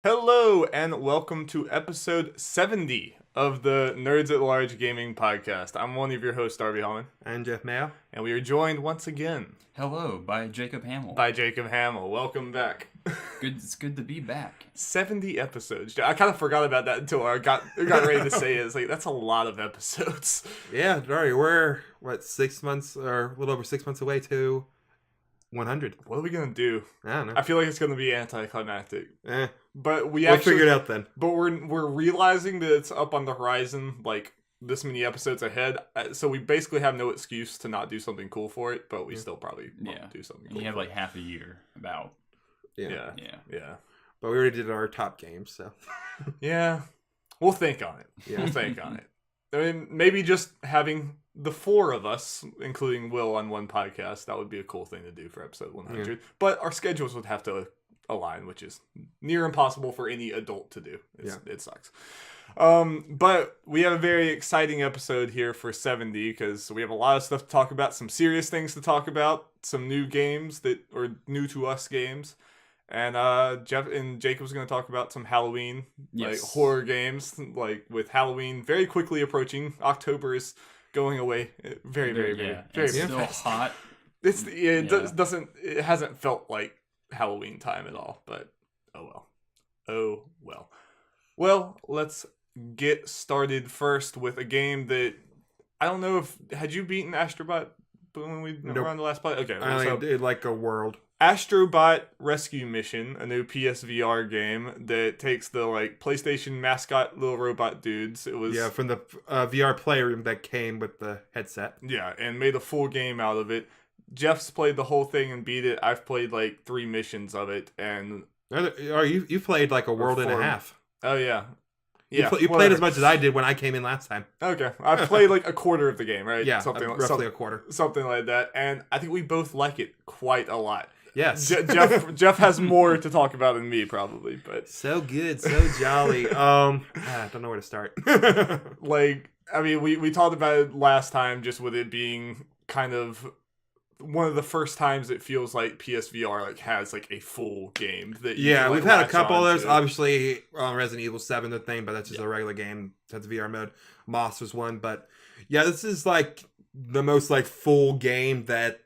Hello and welcome to episode 70 of the Nerds at Large Gaming Podcast. I'm one of your hosts, Darby Hallman. I'm Jeff Mayo. And we are joined once again Hello, by Jacob Hamill. by Jacob Hamill. Welcome back. It's good to be back. 70 episodes. I kind of forgot about that until I got ready to say it. It's like, that's a lot of episodes. Yeah, Darby, we're, 6 months, or a little over 6 months away to 100. What are we going to do? I don't know. I feel like it's going to be anticlimactic. But We'll figure it out then. But we're realizing that it's up on the horizon, like this many episodes ahead. So we basically have no excuse to not do something cool for it. But we still probably won't do something. Cool You have like half a year about. Yeah. But we already did our top games, so. Yeah. We'll think on it. Yeah. We'll think on it. I mean, maybe just having the four of us, including Will, on one podcast, that would be a cool thing to do for episode 100. Yeah. But our schedules would have to align, which is near impossible for any adult to do. It sucks. But we have a very exciting episode here for 70 because we have a lot of stuff to talk about, some serious things to talk about, some new games that are new to us games. And Jeff and Jacob's going to talk about some Halloween, like horror games, like with Halloween very quickly approaching. October is going away very still fast. hot. It hasn't felt like Halloween time at all, but oh well. Well, let's get started first with a game that I don't know if had you beaten Astro Bot when we were on the last play? Okay, I only did like a world. Astro Bot Rescue Mission, a new PSVR game that takes the like PlayStation mascot little robot dudes. It was from the VR Playroom that came with the headset. Yeah, and made a full game out of it. Jeff's played the whole thing and beat it. I've played like 3 missions of it, and You played like a world and a half. Oh yeah. You played as much as I did when I came in last time. Okay, I played like a quarter of the game, right? Yeah, roughly a quarter, something like that. And I think we both like it quite a lot. Yes, Jeff has more to talk about than me probably, but so good, so jolly. I don't know where to start. Like, I mean, we talked about it last time, just with it being kind of one of the first times it feels like PSVR like has like a full game that we've had a couple of those. Obviously, Resident Evil 7 the thing, but that's just a regular game. That's VR mode. Moss was one, but yeah, this is like the most like full game that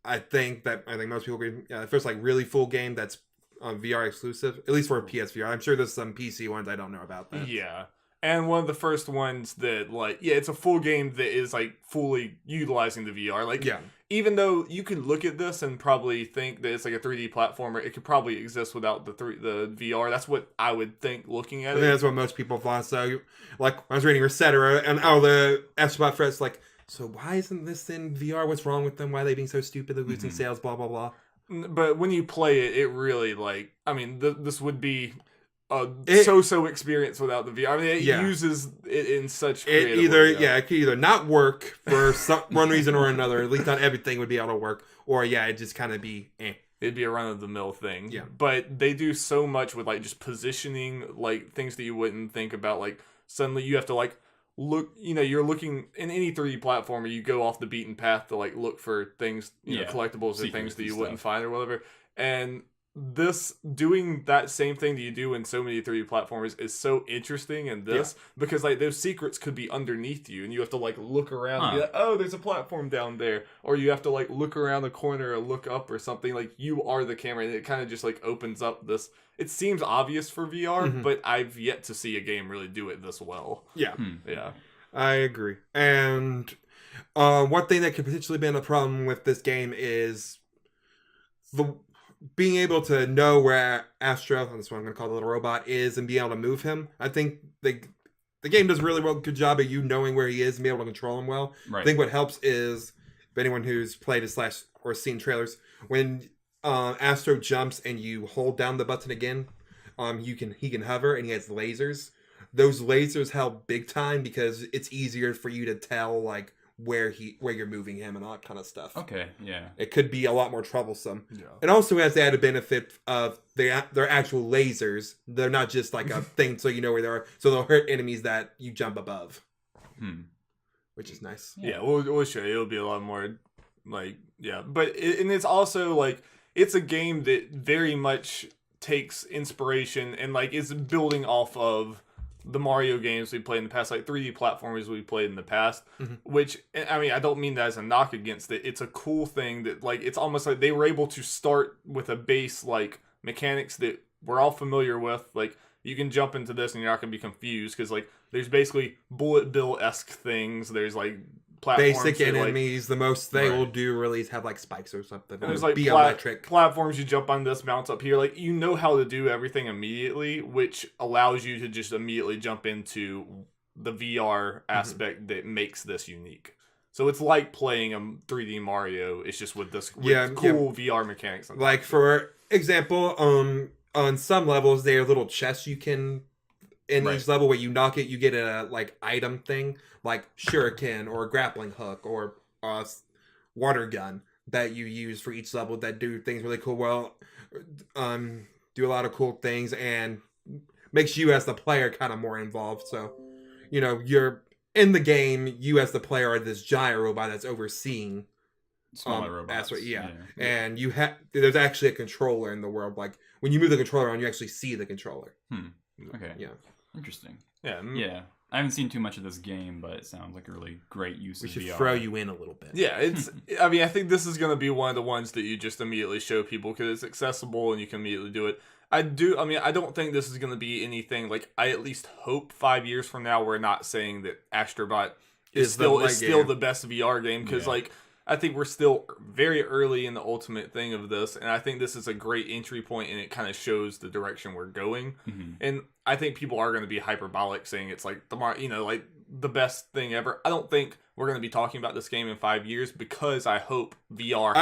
I think most people agree. Yeah, the first like really full game that's VR exclusive, at least for PSVR. I'm sure there's some PC ones I don't know about that. Yeah. And one of the first ones that, like, it's a full game that is, like, fully utilizing the VR. Like, even though you could look at this and probably think that it's, like, a 3D platformer, it could probably exist without the VR. That's what I would think looking at it. I think that's what most people thought. So, like, I was reading Resetera, and the Astro Bot Fred's like, so why isn't this in VR? What's wrong with them? Why are they being so stupid? They're losing sales, blah, blah, blah. But when you play it, it really, like, I mean, this would be so experience without the VR. I mean, it uses it in such creative ways. It could either not work for one reason or another. At least not everything would be able to work. Or it'd just kind of be It'd be a run-of-the-mill thing. Yeah. But they do so much with, like, just positioning, like, things that you wouldn't think about. Like, suddenly you have to, like, look, you're looking in any 3D platformer, you go off the beaten path to, like, look for things, collectibles or things that you wouldn't find or whatever. And this doing that same thing that you do in so many 3D platformers is so interesting in this because like those secrets could be underneath you and you have to like look around and be like, oh, there's a platform down there, or you have to like look around the corner or look up or something. Like you are the camera, and it kind of just like opens up this. It seems obvious for VR, but I've yet to see a game really do it this well. Yeah, yeah, I agree. And one thing that could potentially be a problem with this game is being able to know where Astro, that's what I'm going to call the little robot, is and being able to move him. I think the game does a really good job of you knowing where he is and being able to control him well. Right. I think what helps is, if anyone who's played it or seen trailers, when Astro jumps and you hold down the button again, he can hover and he has lasers. Those lasers help big time because it's easier for you to tell like where you're moving him and all that kind of stuff. Okay, yeah. It could be a lot more troublesome. Yeah. It also has the added benefit of they're actual lasers. They're not just like a thing so you know where they are. So they'll hurt enemies that you jump above. Which is nice. Yeah, we'll show you. It'll be a lot more like, but it's also like, it's a game that very much takes inspiration and like is building off of the Mario games we played in the past, like 3D platformers we played in the past, which, I mean, I don't mean that as a knock against it. It's a cool thing that, like, it's almost like they were able to start with a base, like, mechanics that we're all familiar with. Like, you can jump into this and you're not going to be confused because, like, there's basically bullet bill-esque things. There's, like, platforms. Basic that, enemies. The most they will do really is have, like, spikes or something. There's, like, biometric. Platforms you jump on this, bounce up here. Like, you know how to do everything immediately, which allows you to just immediately jump into the VR aspect that makes this unique. So it's like playing a 3D Mario. It's just with this cool VR mechanics. Like, for example, on some levels, there are little chests you can... In each level where you knock it, you get a, like, item thing, like shuriken or a grappling hook or a water gun that you use for each level that do things really cool. Well, do a lot of cool things and makes you as the player kind of more involved. So, you know, you're in the game, you as the player are this giant robot that's overseeing smaller robots. That's what, and you have there's actually a controller in the world. Like when you move the controller on, you actually see the controller. Okay. Yeah. Interesting. Yeah. Yeah. I haven't seen too much of this game, but it sounds like a really great use of VR. We should throw you in a little bit. Yeah, it's. I mean, I think this is going to be one of the ones that you just immediately show people because it's accessible and you can immediately do it. I don't think this is going to be anything like. I at least hope 5 years from now we're not saying that ASTRO BOT is still the best VR game because like. I think we're still very early in the ultimate thing of this, and I think this is a great entry point, and it kind of shows the direction we're going. And I think people are going to be hyperbolic, saying it's like like the best thing ever. I don't think we're going to be talking about this game in 5 years because I hope VR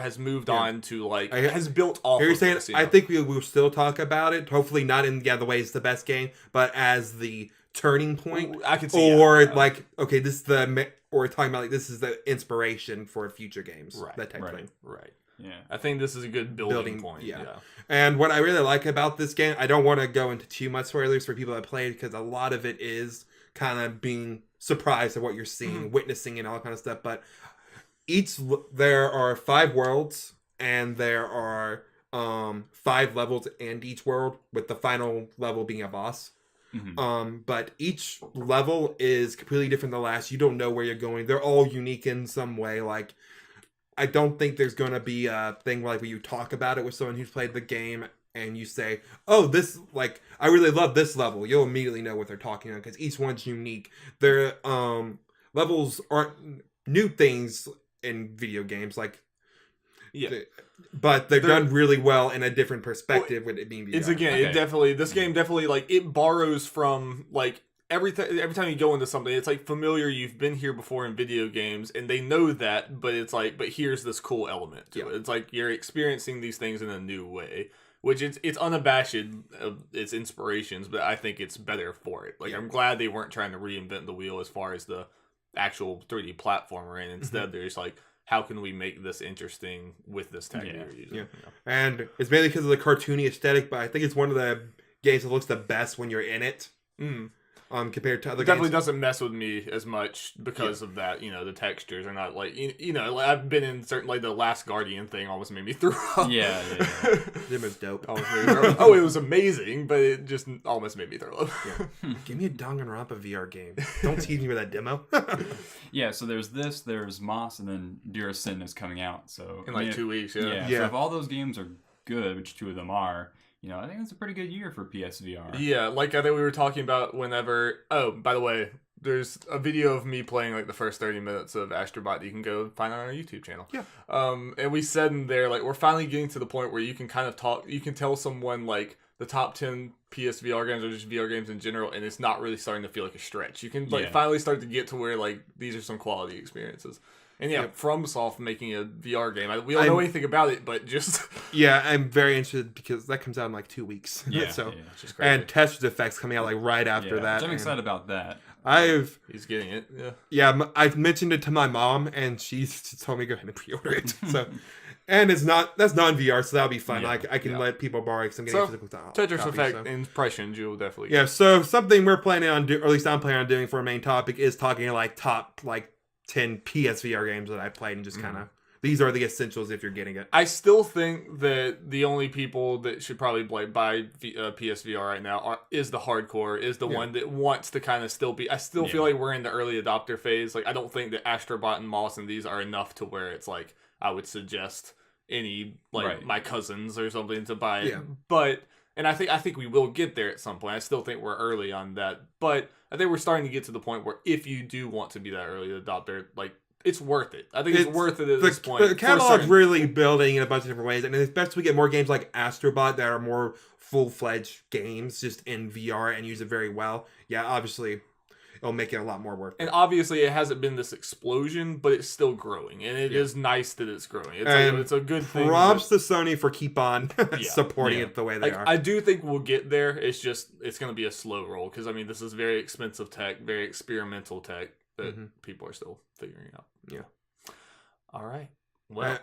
has moved on to like has built off. You're saying I think we will still talk about it. Hopefully, not in the way it's the best game, but as the turning point. I can see, like okay, this is the. Or we're talking about like this is the inspiration for future games, that type of thing. Right. Yeah, I think this is a good building point. Yeah. And what I really like about this game, I don't want to go into too much spoilers for people that played because a lot of it is kind of being surprised at what you're seeing, witnessing, and all that kind of stuff. But there are 5 worlds, and there are 5 levels in each world, with the final level being a boss. But each level is completely different than the last. You don't know where you're going. They're all unique in some way. Like, I don't think there's going to be a thing like where you talk about it with someone who's played the game and you say, oh, this, like, I really love this level. You'll immediately know what they're talking about because each one's unique. Their levels aren't new things in video games. Like, but they're done really well in a different perspective with it being VR. It's this game definitely like it borrows from like every time you go into something, it's like familiar. You've been here before in video games, and they know that, but it's like, but here's this cool element to it. It's like you're experiencing these things in a new way, which it's unabashed of its inspirations, but I think it's better for it. Like I'm glad they weren't trying to reinvent the wheel as far as the actual 3D platformer, and instead they're just like, how can we make this interesting with this tech you're using? And it's mainly because of the cartoony aesthetic, but I think it's one of the games that looks the best when you're in it. Compared to other games. Definitely doesn't mess with me as much because of that. The textures are not like like I've been in certain like the Last Guardian thing almost made me throw up. It was dope. Oh, it was amazing, but it just almost made me throw up. Give me a Danganronpa VR game. Don't tease me with that demo. So there's Moss, and then Dear Sin is coming out. So in like 2 weeks. So if all those games are good, which 2 of them are. I think it's a pretty good year for PSVR. Yeah, like I think we were talking about whenever... Oh, by the way, there's a video of me playing like the first 30 minutes of Astro Bot that you can go find on our YouTube channel. Yeah. And we said in there, like, we're finally getting to the point where you can kind of talk... You can tell someone, like, the top 10 PSVR games or just VR games in general, and it's not really starting to feel like a stretch. You can, like, finally start to get to where, like, these are some quality experiences. And FromSoft making a VR game. We don't know anything about it, but just... I'm very interested because that comes out in like 2 weeks. It's just crazy. And Tetris Effect's coming out like right after that. I'm excited about that. He's getting it, I've mentioned it to my mom, and she's told me to go ahead and pre-order it. So, and that's non-VR, so that'll be fun. I can let people borrow it because I'm getting physical Tetris Effect impressions, you'll definitely get. So something we're planning on or at least I'm planning on doing for a main topic is talking like top like 10 PSVR games that I played and just kind of these are the essentials if you're getting it. I still think that the only people that should probably buy PSVR right now is the hardcore, is the one that wants to kind of still be. I still feel like we're in the early adopter phase. Like, I don't think that Astro Bot and Moss and these are enough to where it's like I would suggest any my cousins or something to buy it. Yeah. But and I think we will get there at some point. I still think we're early on that, but I think we're starting to get to the point where if you do want to be that early adopter, like, it's worth it. I think it's worth it at this point. The catalog's really building in a bunch of different ways, and especially we get more games like Astro Bot that are more full-fledged games just in VR and use it very well. Yeah, obviously it'll make it a lot more worth it. And obviously it hasn't been this explosion, but it's still growing, and it is nice that it's growing. It's a good thing. Props to Sony for keep on supporting it the way they are. I do think we'll get there. It's just it's going to be a slow roll because I mean this is very expensive tech, very experimental tech that people are still figuring out. Yeah. All right. Well,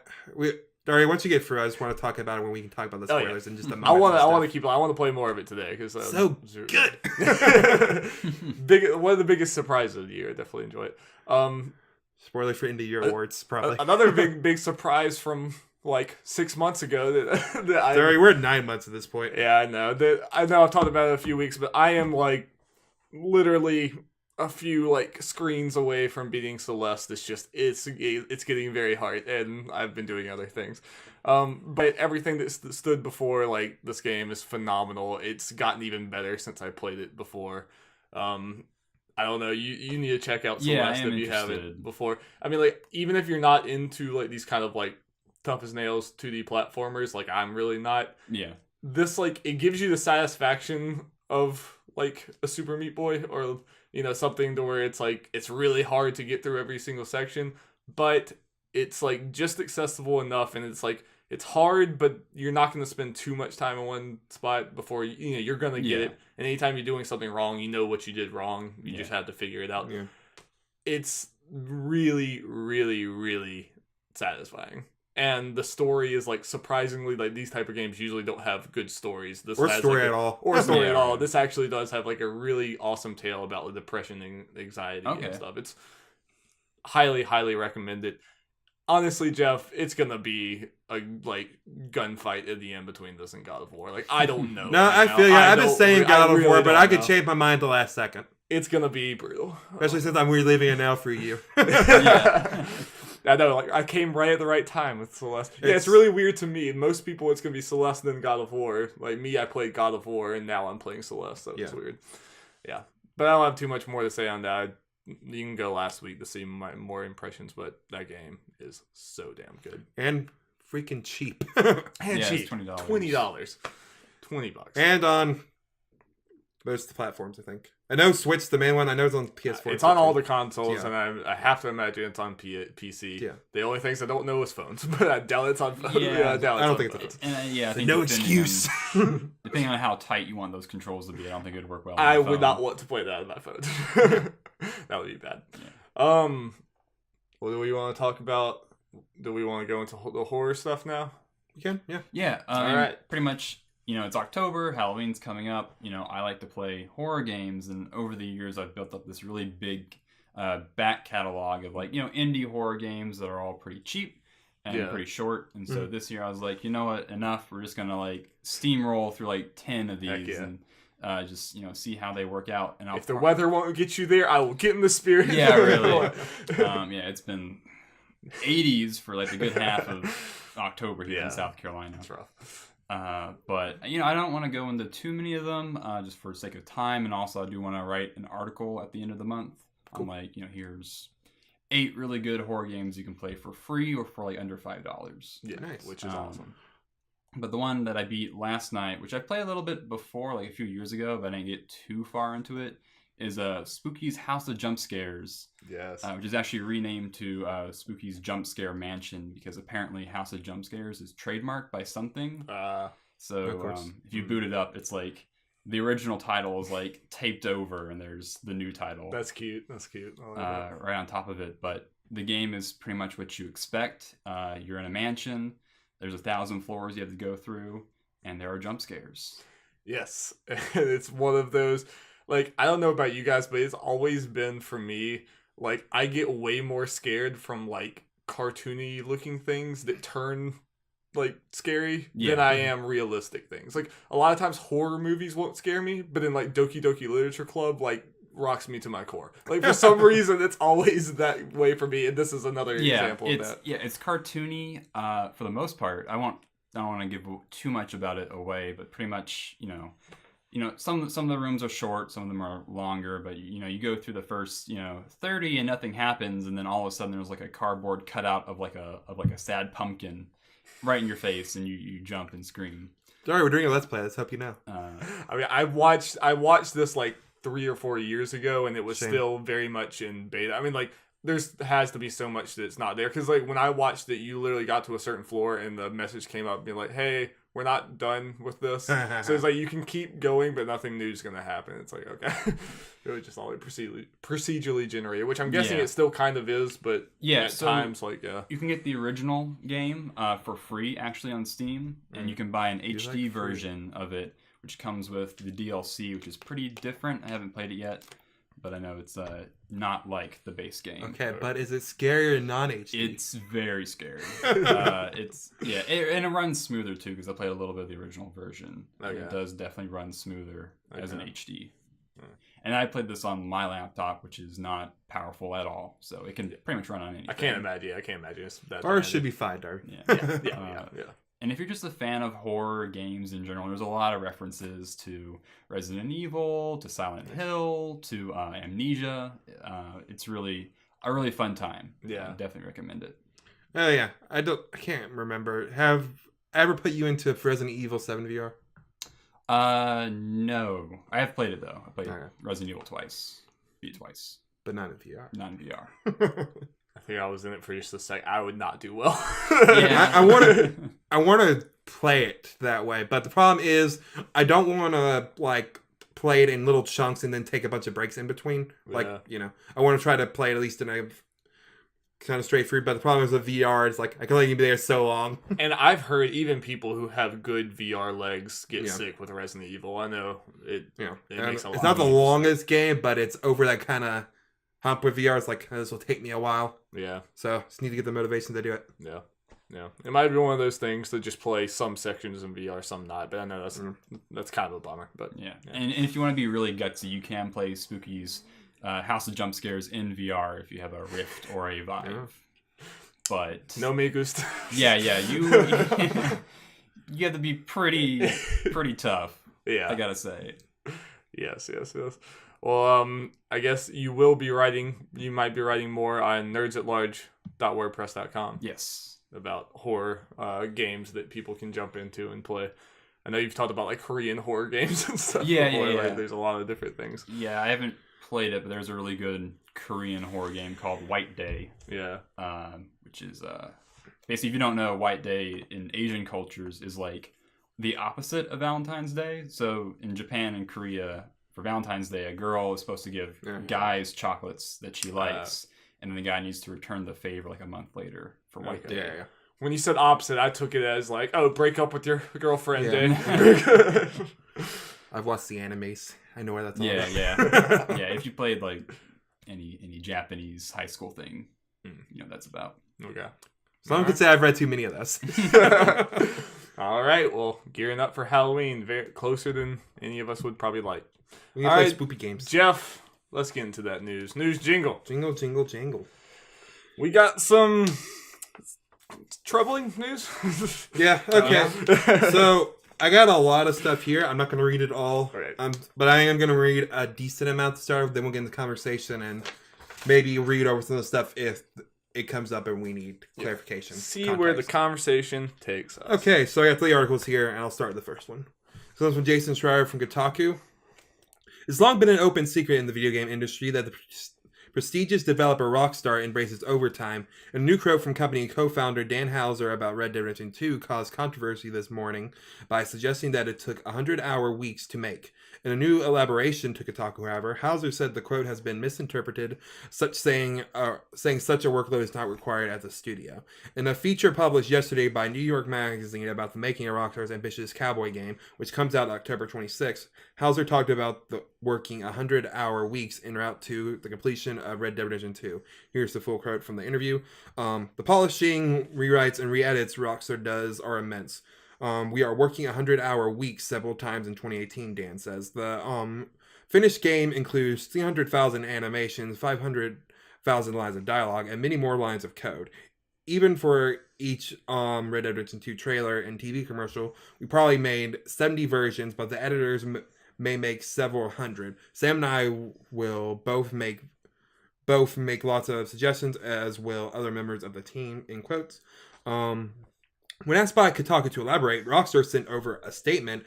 Dari, once you get through, I just want to talk about it when we can talk about the spoilers in just a moment. I want to play more of it today because so good. One of the biggest surprises of the year. I definitely enjoy it. Spoiler for Indie Year Awards, probably. Another big surprise from like 6 months ago that Dari, we're at 9 months at this point. Yeah, I know. I've talked about it a few weeks, but I am like literally a few like screens away from beating Celeste. It's getting very hard, and I've been doing other things. But everything that stood before like this game is phenomenal. It's gotten even better since I played it before. I don't know. You need to check out Celeste if you haven't before. I mean, like even if you're not into like these kind of like tough as nails 2D platformers, like I'm really not. Yeah. This like it gives you the satisfaction of like a Super Meat Boy or something to where it's like it's really hard to get through every single section, but it's like just accessible enough, and it's like it's hard, but you're not going to spend too much time in one spot before you're going to get it. And anytime you're doing something wrong, you know what you did wrong. You just have to figure it out. Yeah. It's really, really, really satisfying. And the story is like surprisingly like these type of games usually don't have good stories. This has story like at all. Or story at all. This actually does have like a really awesome tale about like, depression and anxiety and stuff. It's highly, highly recommended. Honestly, Jeff, it's gonna be a like gunfight at the end between this and God of War. Like I don't know. No, I feel I've been saying God of War, but I could change my mind the last second. It's gonna be brutal, especially since I'm reliving it now for you. I know, like I came right at the right time with Celeste. Yeah, it's really weird to me. Most people, it's gonna be Celeste and then God of War. Like me, I played God of War, and now I'm playing Celeste, so it's weird. Yeah, but I don't have too much more to say on that. You can go last week to see my more impressions, but that game is so damn good and freaking cheap. And cheap, $20, $20, and on most of the platforms, I think. I know Switch, the main one. I know it's on PS4. It's on all the consoles, and I have to imagine it's on PC. Yeah. The only things I don't know is phones, but I doubt it's on phones. Yeah, I don't think it's on phones. I think no excuse. Depending on how tight you want those controls to be, I don't think it would work well on I my would phone. not want to play that on my phone. That would be bad. Yeah. What do we want to talk about? Do we want to go into the horror stuff now? You can, yeah. Yeah, all right. Pretty much, it's October, Halloween's coming up. I like to play horror games, and over the years, I've built up this really big back catalog of, indie horror games that are all pretty cheap and pretty short. And so this year, I was like, you know what, enough. We're just going to, steamroll through, 10 of these and just, see how they work out. And if the weather won't get you there, I will get in the spirit. Yeah, really. It's been 80s for, the good half of October here in South Carolina. That's rough. But I don't want to go into too many of them just for the sake of time, and also I do want to write an article at the end of the month. Cool. I'm here's 8 really good horror games you can play for free or for under $5. Yeah, nice. Which is awesome. But the one that I beat last night, which I played a little bit before, a few years ago, but I didn't get too far into it, is Spooky's House of Jump Scares. Yes. Which is actually renamed to Spooky's Jump Scare Mansion, because apparently House of Jump Scares is trademarked by something. So if you boot it up, it's the original title is taped over, and there's the new title. That's cute. That's cute. Right on top of it. But the game is pretty much what you expect. You're in a mansion. There's 1,000 floors you have to go through, and there are jump scares. Yes. It's one of those... I don't know about you guys, but it's always been for me, I get way more scared from, cartoony looking things that turn like scary Yeah. than I am realistic things. Like a lot of times horror movies won't scare me, but in like Doki Doki Literature Club, like rocks me to my core. Like for some reason it's always that way for me, and this is another example of that. Yeah, it's cartoony for the most part. I don't want to give too much about it away, but pretty much, you know, some of the rooms are short, some of them are longer, but you go through the first 30 and nothing happens, and then all of a sudden there's like a cardboard cutout of like a sad pumpkin right in your face, and you jump and scream. Sorry, we're doing a Let's Play. Let's help you now. I mean, I watched this like 3 or 4 years ago, and it was still very much in beta. I mean, like, has to be so much that it's not there, because like when I watched it, you literally got to a certain floor and the message came up being like, hey, we're not done with this. So it's like you can keep going, but nothing new is gonna happen. It's like, okay. It was just all like procedurally generated, which I'm guessing it still kind of is, but at times, like, you can get the original game for free actually on Steam, and you can buy an HD version of it, which comes with the DLC, which is pretty different. I haven't played it yet, but I know it's not like the base game. Okay, but is it scarier in non-HD? It's very scary. And it runs smoother too, because I played a little bit of the original version. Okay. It does definitely run smoother as an HD. And I played this on my laptop, which is not powerful at all, so it can pretty much run on anything. I can't imagine it's that. Ours should be fine, Dark. Yeah. And if you're just a fan of horror games in general, there's a lot of references to Resident Evil, to Silent Hill, to Amnesia. It's really a really fun time. Yeah, I definitely recommend it. Oh yeah, I can't remember. Have I ever put you into Resident Evil 7 VR? No. I have played it though. I played Resident Evil twice. Beat twice. But not in VR. Not in VR. I think I was in it for just a sec. I would not do well. Yeah. I want to play it that way, but the problem is I don't want to like play it in little chunks and then take a bunch of breaks in between. Like, I want to try to play it at least in a kind of straight through, but the problem is with VR, it's like I can only be there so long. And I've heard even people who have good VR legs get sick with Resident Evil. I know it makes a lot. It's not the longest game, but it's over that kind of hump with VR. It's like, this will take me a while. Yeah. So just need to get the motivation to do it. Yeah. Yeah. It might be one of those things to just play some sections in VR, some not. But I know that's kind of a bummer. But yeah. And if you want to be really gutsy, you can play Spooky's House of Jump Scares in VR if you have a Rift or a Vive. Yeah. But no me gusta. Yeah. You have to be pretty tough. Yeah. I gotta say. Yes. Well, I guess you might be writing more on nerdsatlarge.wordpress.com. Yes. About horror games that people can jump into and play. I know you've talked about like Korean horror games and stuff. Yeah. Like, there's a lot of different things. Yeah, I haven't played it, but there's a really good Korean horror game called White Day. Yeah. Which is basically, if you don't know, White Day in Asian cultures is like the opposite of Valentine's Day. So in Japan and Korea, for Valentine's Day, a girl is supposed to give guys chocolates that she likes, and then the guy needs to return the favor like a month later for White Day. Yeah. When you said opposite, I took it as like, break up with your girlfriend day. I've watched the animes. I know where that's all about. Yeah. If you played like any Japanese high school thing, that's about. Okay. Someone could say I've read too many of those. All right. Well, gearing up for Halloween, very closer than any of us would probably like. We can play spoopy games. Jeff, let's get into that news. News jingle. Jingle, jingle, jingle. We got some troubling news. Yeah, okay. So, I got a lot of stuff here. I'm not going to read it all. Right. But I am going to read a decent amount to start with. Then we'll get into conversation and maybe read over some of the stuff if it comes up and we need clarification. See context. Where the conversation takes us. Okay, so I got 3 articles here, and I'll start with the first one. So this one's from Jason Schreier from Kotaku. It's long been an open secret in the video game industry that the prestigious developer Rockstar embraces overtime. A new quote from company co-founder Dan Houser about Red Dead Redemption 2 caused controversy this morning by suggesting that it took 100-hour weeks to make. In a new elaboration to Kotaku, however, Houser said the quote has been misinterpreted, saying such a workload is not required at the studio. In a feature published yesterday by New York Magazine about the making of Rockstar's ambitious cowboy game, which comes out October 26th, Houser talked about the working 100-hour weeks en route to the completion production of Red Dead Redemption 2. Here's the full quote from the interview. The polishing, rewrites, and re-edits Rockstar does are immense. We are working 100-hour weeks several times in 2018, Dan says. The finished game includes 300,000 animations, 500,000 lines of dialogue, and many more lines of code. Even for each Red Dead Redemption 2 trailer and TV commercial, we probably made 70 versions, but the editors may make several hundred. Sam and I will both make lots of suggestions, as will other members of the team, in quotes. When asked by Kotaku to elaborate, Rockstar sent over a statement,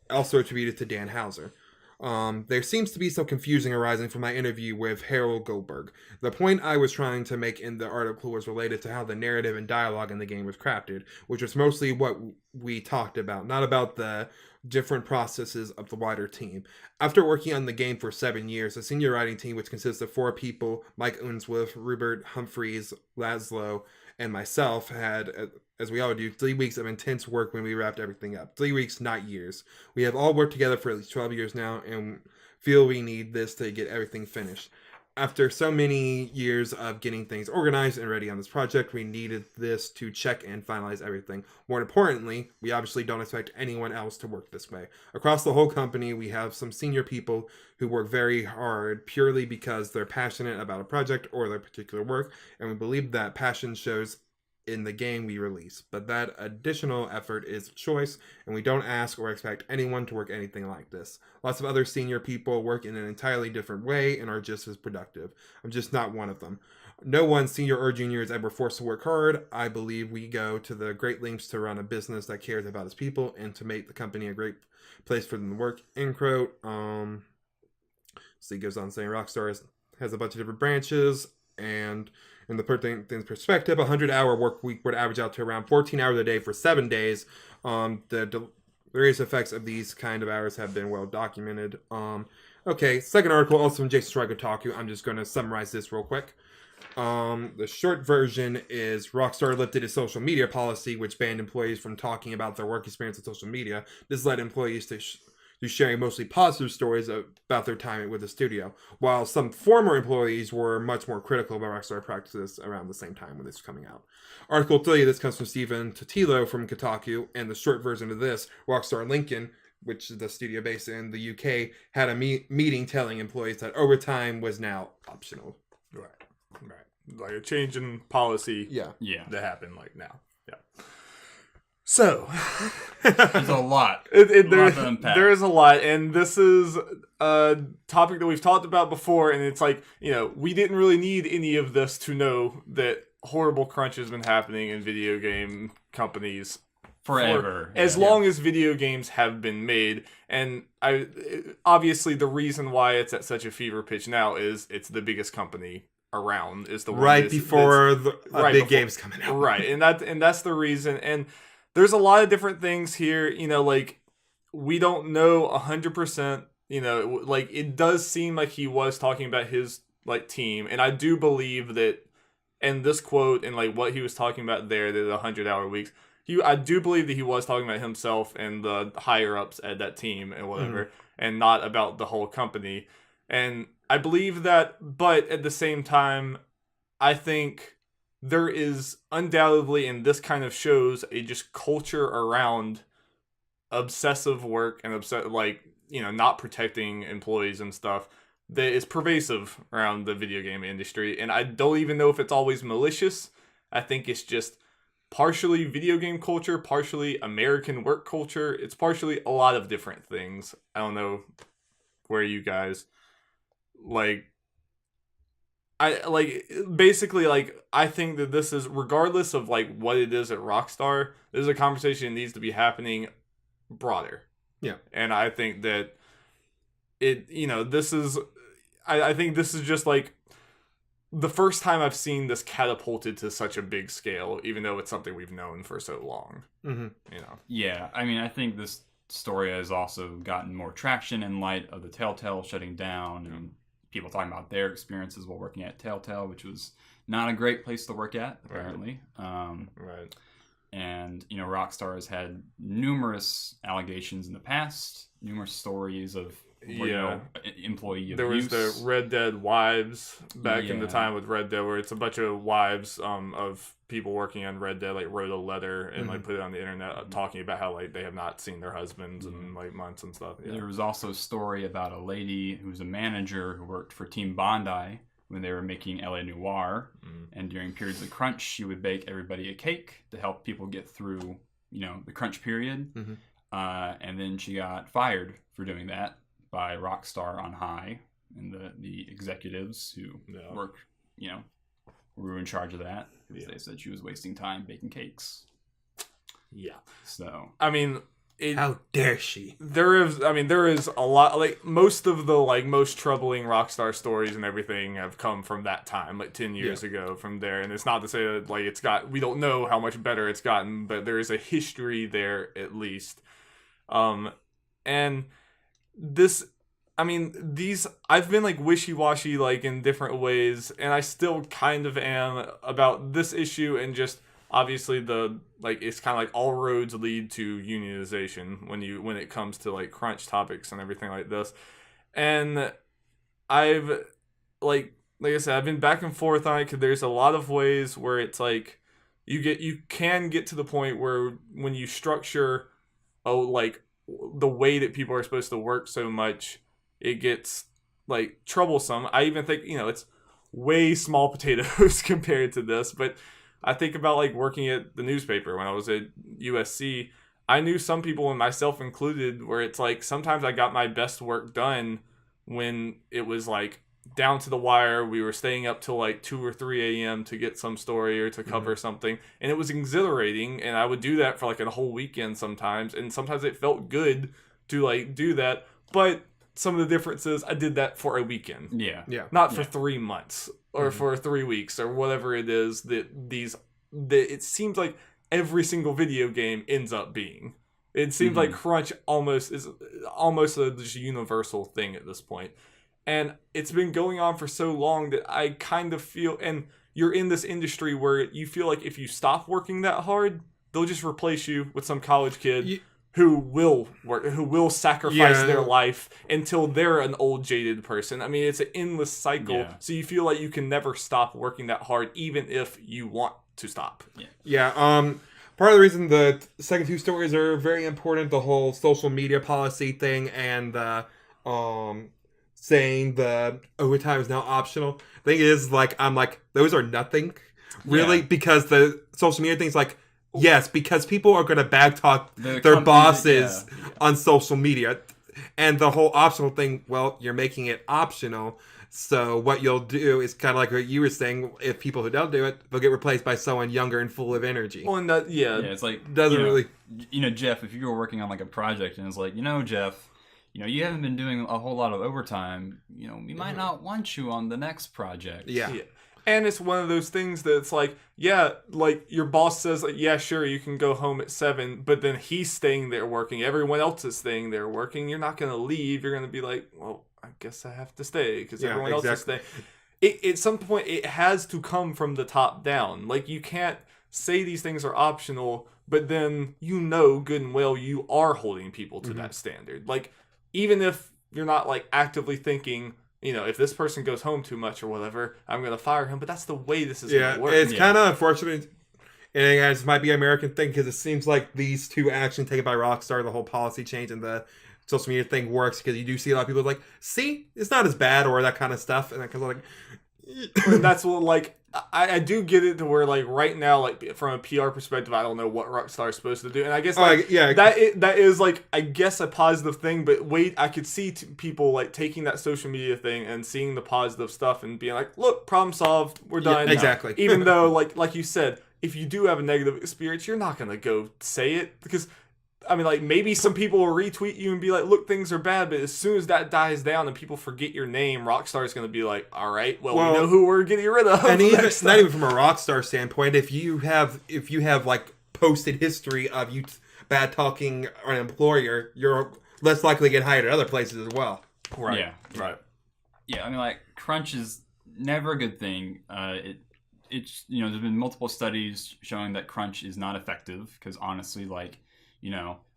also attributed to Dan Houser. There seems to be some confusion arising from my interview with Harold Goldberg. The point I was trying to make in the article was related to how the narrative and dialogue in the game was crafted, which was mostly what we talked about, not about the different processes of the wider team. After working on the game for 7 years, the senior writing team, which consists of 4 people, Mike Unsworth, Rupert Humphreys, Laszlo, and myself, had, as we all do, 3 weeks of intense work when we wrapped everything up. 3 weeks, not years. We have all worked together for at least 12 years now, and feel we need this to get everything finished. After so many years of getting things organized and ready on this project, we needed this to check and finalize everything. More importantly, we obviously don't expect anyone else to work this way. Across the whole company, we have some senior people who work very hard purely because they're passionate about a project or their particular work, and we believe that passion shows in the game we release. But that additional effort is choice, and we don't ask or expect anyone to work anything like this. Lots of other senior people work in an entirely different way and are just as productive. I'm just not one of them. No one, senior or junior, is ever forced to work hard. I believe we go to the great lengths to run a business that cares about its people and to make the company a great place for them to work. End quote. So he goes on saying Rockstar has a bunch of different branches, and in the thing's perspective, 100-hour work week would average out to around 14 hours a day for 7 days. The various effects of these kind of hours have been well documented. Okay, second article, also from Jason Schreiber Kotaku. I'm just going to summarize this real quick. The short version is Rockstar lifted its social media policy, which banned employees from talking about their work experience on social media. This led employees to sharing mostly positive stories about their time with the studio, while some former employees were much more critical about Rockstar practices around the same time when this was coming out. Article 3, this comes from Stephen Totilo from Kotaku, and the short version of this, Rockstar Lincoln, which is the studio based in the UK, had a meeting telling employees that overtime was now optional. Right. Like a change in policy Yeah. that happened like now. Yeah. So, there's a lot. There is a lot, and this is a topic that we've talked about before, and it's like, we didn't really need any of this to know that horrible crunch has been happening in video game companies forever. As long as video games have been made. And obviously the reason why it's at such a fever pitch now is it's the biggest company around, is the one right before the big games coming out. Right, and that's the reason. And there's a lot of different things here, like, we don't know 100%, like, it does seem like he was talking about his, like, team, and I do believe that, and this quote, and, like, what he was talking about there, the 100-hour weeks, I do believe that he was talking about himself and the higher-ups at that team and whatever, and not about the whole company, and I believe that, but at the same time, I think there is undoubtedly, and this kind of shows, a just culture around obsessive work and not protecting employees and stuff that is pervasive around the video game industry. And I don't even know if it's always malicious. I think it's just partially video game culture, partially American work culture. It's partially a lot of different things. I don't know where you guys I think that this is, regardless of like what it is at Rockstar, this is a conversation that needs to be happening broader. Yeah. And I think that I think this is just like the first time I've seen this catapulted to such a big scale, even though it's something we've known for so long. Mm-hmm. Yeah, I mean, I think this story has also gotten more traction in light of the Telltale shutting down and people talking about their experiences while working at Telltale, which was not a great place to work at, apparently. Right. And, Rockstar has had numerous allegations in the past, numerous stories of employee abuse. There was the Red Dead wives back in the time with Red Dead, where it's a bunch of wives of people working on Red Dead like wrote a letter and like put it on the internet talking about how like they have not seen their husbands in like months and stuff. Yeah. There was also a story about a lady who was a manager who worked for Team Bondi when they were making LA Noire, and during periods of crunch, she would bake everybody a cake to help people get through, the crunch period. And then she got fired for doing that by Rockstar on high, and the executives who were in charge of that. They said she was wasting time baking cakes. Yeah. So I mean, how dare she? There is a lot, like most of the like most troubling Rockstar stories and everything have come from that time, like 10 years ago from there. And it's not to say that like we don't know how much better it's gotten, but there is a history there at least. And this, I've been like wishy-washy like in different ways, and I still kind of am about this issue, and just obviously it's kind of like all roads lead to unionization when it comes to like crunch topics and everything like this. And I've like I said, I've been back and forth on it, because there's a lot of ways where it's like you can get to the point where when you structure the way that people are supposed to work so much, it gets like troublesome. I even think it's way small potatoes compared to this, but I think about like working at the newspaper when I was at USC. I knew some people, and myself included, where it's like sometimes I got my best work done when it was like down to the wire. We were staying up till like 2 or 3 a.m. to get some story or to cover something, and it was exhilarating, and I would do that for like a whole weekend sometimes, and sometimes it felt good to like do that. But some of the differences, I did that for a weekend, not for 3 months or for 3 weeks or whatever it is that it seems like every single video game ends up being. It seems like crunch is almost a just universal thing at this point. And it's been going on for so long that I kind of feel, and you're in this industry where you feel like if you stop working that hard, they'll just replace you with some college kid who will work, who will sacrifice their life until they're an old jaded person. I mean, it's an endless cycle. Yeah. So you feel like you can never stop working that hard, even if you want to stop. Part of the reason the second two stories are very important, the whole social media policy thing and the saying the overtime is now optional. Thing is, I'm like, those are nothing, really, because the social media thing's like, yes, because people are going to backtalk their bosses on social media. And the whole optional thing, well, you're making it optional. So what you'll do is kind of like what you were saying. If people who don't do it, they'll get replaced by someone younger and full of energy. Well, and that, it's like, doesn't really... Jeff, if you were working on like a project and it's like, Jeff, you haven't been doing a whole lot of overtime. We might not want you on the next project. Yeah. And it's one of those things that it's like, like your boss says, like, yeah, sure, you can go home at 7, but then he's staying there working. Everyone else is staying there working. You're not going to leave. You're going to be like, well, I guess I have to stay because everyone else is staying. At some point, it has to come from the top down. Like, you can't say these things are optional, but then good and well you are holding people to that standard. Like, even if you're not, like, actively thinking... if this person goes home too much or whatever, I'm going to fire him. But that's the way this is going to work. It's kind of unfortunate. And it might be an American thing because it seems like these two actions taken by Rockstar, the whole policy change and the social media thing works because you do see a lot of people like, see, it's not as bad or that kind of stuff. And that kind of like... and that's what, like... I do get it to where, like, right now, like, from a PR perspective, I don't know what Rockstar is supposed to do. And I guess, that is, like, I guess a positive thing. But I could see people, like, taking that social media thing and seeing the positive stuff and being like, look, problem solved. We're done. Yeah, exactly. Even though, like you said, if you do have a negative experience, you're not going to go say it. Because, maybe some people will retweet you and be like, look, things are bad, but as soon as that dies down and people forget your name, Rockstar is going to be like, all right, well, we know who we're getting rid of. And even, not even from a Rockstar standpoint, if you have like posted history of you bad talking an employer, you're less likely to get hired at other places as well. Right. Yeah. Right. Yeah. Crunch is never a good thing. It's there's been multiple studies showing that crunch is not effective because honestly,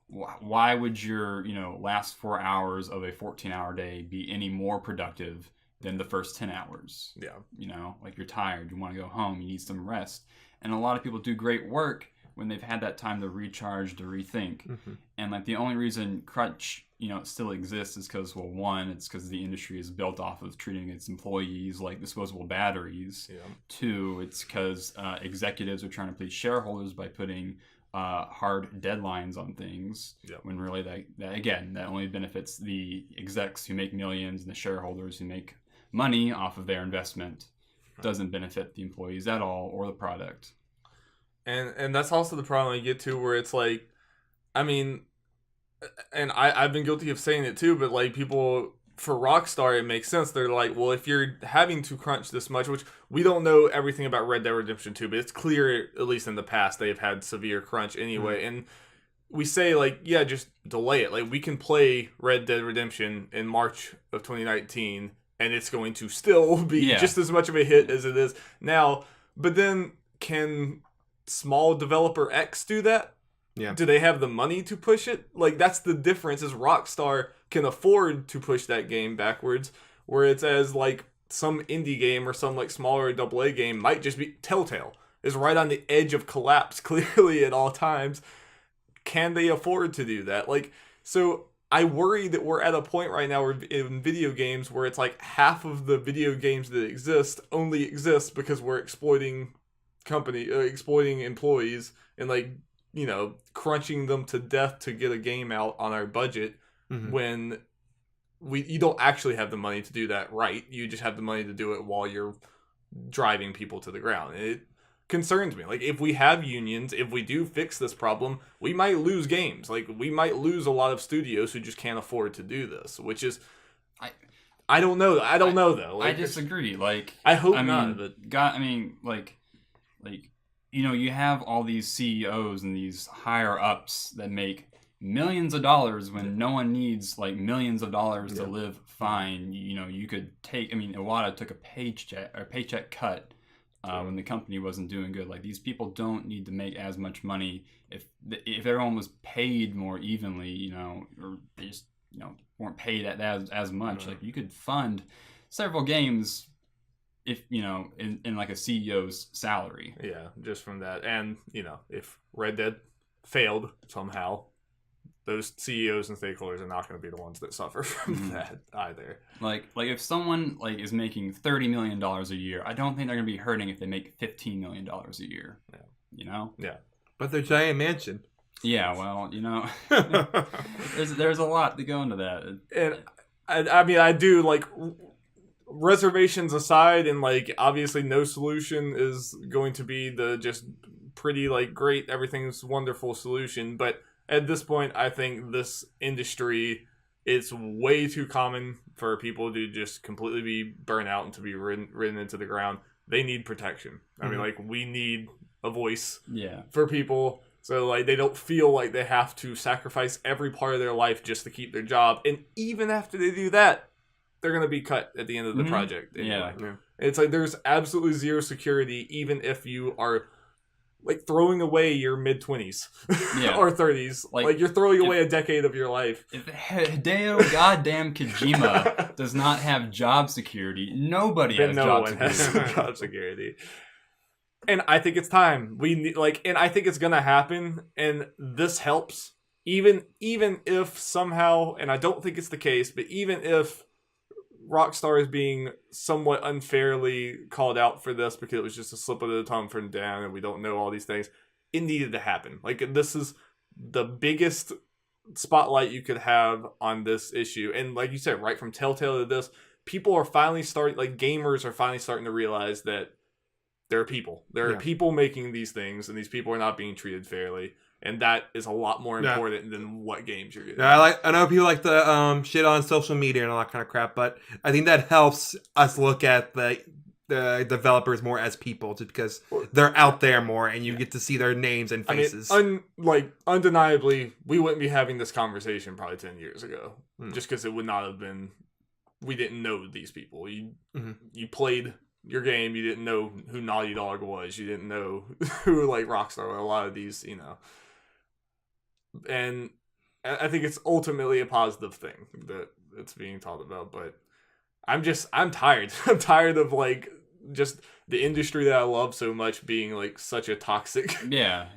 why would your last 4 hours of a 14-hour day be any more productive than the first 10 hours? Yeah. Like you're tired, you want to go home, you need some rest. And a lot of people do great work when they've had that time to recharge, to rethink. Mm-hmm. And like the only reason crunch, still exists is because, well, one, it's because the industry is built off of treating its employees like disposable batteries. Yeah. Two, it's because executives are trying to please shareholders by putting hard deadlines on things. Yep. When really that only benefits the execs who make millions and the shareholders who make money off of their investment. Doesn't benefit the employees at all or the product. And that's also the problem I get to, where it's like, I mean, and I've been guilty of saying it too, but like people, for Rockstar, it makes sense. They're like, well, if you're having to crunch this much, which we don't know everything about Red Dead Redemption 2, but it's clear, at least in the past, they've had severe crunch anyway. And we say, like, yeah, just delay it. Like, we can play Red Dead Redemption in March of 2019, and it's going to still be just as much of a hit as it is now. But then, can small developer X do that? Yeah. Do they have the money to push it? Like, that's the difference, is Rockstar can afford to push that game backwards, where it's as, like, some indie game or some, like, smaller AA game might just be Telltale is right on the edge of collapse, clearly, at all times. Can they afford to do that? Like, so I worry that we're at a point right now where in video games where it's like half of the video games that exist only exist because we're exploiting employees and, like, crunching them to death to get a game out on our budget, when you don't actually have the money to do that right. You just have the money to do it while you're driving people to the ground. It concerns me. Like, if we have unions, if we do fix this problem, we might lose games. Like, we might lose a lot of studios who just can't afford to do this, which is... I don't know. I don't know, though. Like, I disagree. Like, I hope not. But you have all these CEOs and these higher ups that make millions of dollars when no one needs like millions of dollars to live fine. You could take. Iwata took a paycheck cut when the company wasn't doing good. Like, these people don't need to make as much money if everyone was paid more evenly. Or they just weren't paid as much. Like, you could fund several games if in like a CEO's salary. Yeah, just from that. And if Red Dead failed somehow, those CEOs and stakeholders are not going to be the ones that suffer from that either. Like if someone like is making $30 million a year, I don't think they're going to be hurting if they make $15 million a year. Yeah. Yeah. But their giant mansion. Yeah, well, there's a lot to go into that. And I do, like, reservations aside, and, like, obviously no solution is going to be the just pretty, like, great, everything's wonderful solution, but at this point, I think this industry, it's way too common for people to just completely be burnt out and to be ridden into the ground. They need protection. I mean, like, we need a voice for people, so, like, they don't feel like they have to sacrifice every part of their life just to keep their job. And even after they do that, they're going to be cut at the end of the project. Anyway. Yeah. It's like there's absolutely zero security, even if you are, like, throwing away your mid-20s or 30s. Like, you're throwing away a decade of your life. If Hideo goddamn Kojima does not have job security, nobody has job security. And I think it's time. And I think it's going to happen, and this helps. Even if somehow, and I don't think it's the case, but even if Rockstar is being somewhat unfairly called out for this because it was just a slip of the tongue from Dan and we don't know all these things, it needed to happen. Like, this is the biggest spotlight you could have on this issue. And like you said, right from Telltale to this, people are finally gamers are finally starting to realize that there are people. There are people making these things, and these people are not being treated fairly. And that is a lot more important than what games you're getting. Yeah, I know people like to shit on social media and all that kind of crap, but I think that helps us look at the developers more as people, just because they're out there more, and you get to see their names and faces. Undeniably, we wouldn't be having this conversation probably 10 years ago, just because it would not have been. We didn't know these people. You played your game, you didn't know who Naughty Dog was, you didn't know who, like, Rockstar or a lot of these, And I think it's ultimately a positive thing that it's being talked about, but I'm tired. I'm tired of like just the industry that I love so much being like such a toxic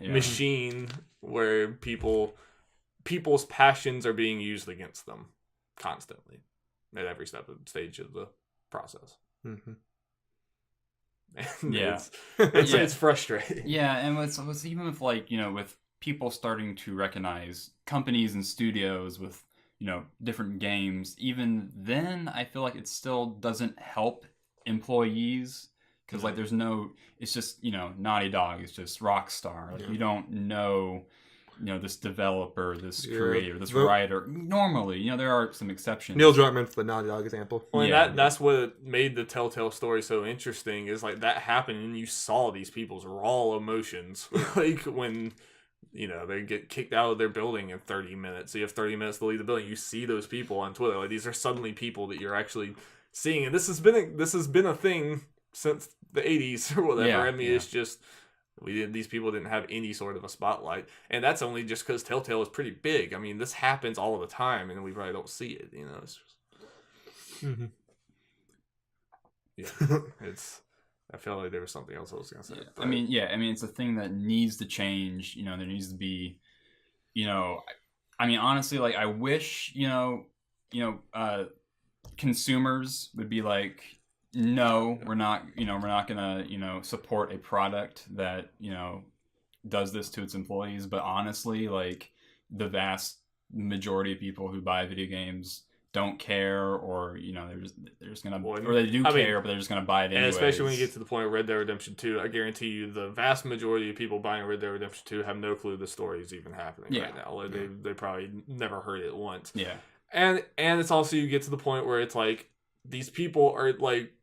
machine where people's passions are being used against them constantly at every stage of the process. Mm-hmm. And it's frustrating. Yeah, and what's even with like, with people starting to recognize companies and studios with, different games, even then I feel like it still doesn't help employees because like it's just, Naughty Dog, it's just Rockstar. Like you don't know, this developer, this creator, this writer. Normally, there are some exceptions. Neil Druckmann's the Naughty Dog example. Well, that's what made the Telltale story so interesting is like that happened and you saw these people's raw emotions. Like when, they get kicked out of their building in 30 minutes. So you have 30 minutes to leave the building. You see those people on Twitter. Like these are suddenly people that you're actually seeing. And this has been a thing since the 80s or whatever. I mean, it's just... these people didn't have any sort of a spotlight, and that's only just because Telltale is pretty big. I mean, this happens all the time, and we probably don't see it. It's just... it's. I feel like there was something else I was gonna say. I mean, it's a thing that needs to change. There needs to be, I mean, honestly, like I wish, consumers would be like, no, we're not gonna, support a product that, does this to its employees. But honestly, like the vast majority of people who buy video games don't care, or, they're just gonna, or they do care, but they're just gonna buy it anyways. And especially when you get to the point of Red Dead Redemption 2, I guarantee you the vast majority of people buying Red Dead Redemption 2 have no clue the story is even happening right now. Like, they probably never heard it once. Yeah. And it's also, you get to the point where it's like, these people are like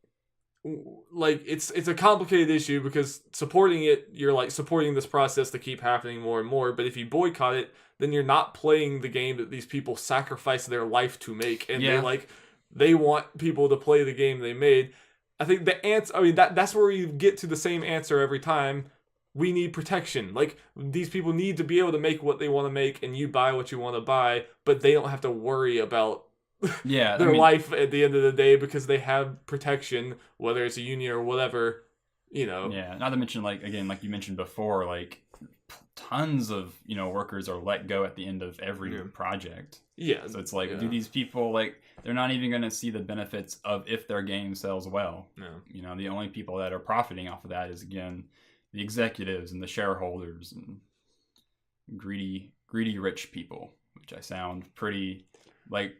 it's a complicated issue because supporting it, you're like supporting this process to keep happening more and more. But if you boycott it, then you're not playing the game that these people sacrifice their life to make, and they want people to play the game they made. I think the answer, I mean, that's where you get to the same answer every time. We need protection. Like, these people need to be able to make what they want to make, and you buy what you want to buy, but they don't have to worry about their life at the end of the day because they have protection, whether it's a union or whatever, Yeah, not to mention, like, again, like you mentioned before, like, tons of, workers are let go at the end of every project. Yeah. So it's like, do these people, like, they're not even going to see the benefits of if their game sells well. No. The only people that are profiting off of that is, again, the executives and the shareholders and greedy rich people, which I sound pretty, I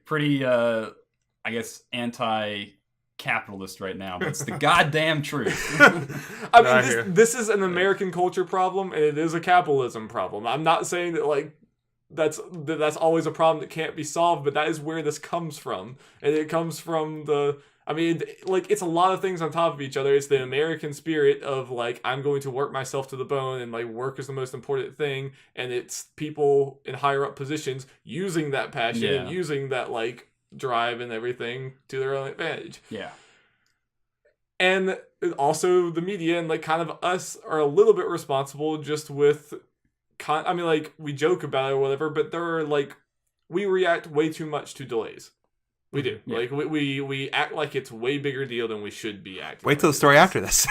guess, anti-capitalist right now, but it's the goddamn truth. I mean, this is an American culture problem, and it is a capitalism problem. I'm not saying that, like, that's always a problem that can't be solved, but that is where this comes from. And it comes from it's a lot of things on top of each other. It's the American spirit of, like, I'm going to work myself to the bone, and, like, work is the most important thing. And it's people in higher up positions using that passion and using that, like, drive and everything to their own advantage. Yeah. And also the media and, like, kind of us are a little bit responsible just with... we joke about it or whatever, but there are, like... We react way too much to delays. We do. Yeah. Like, we act like it's a way bigger deal than we should be acting. Wait till the story after this.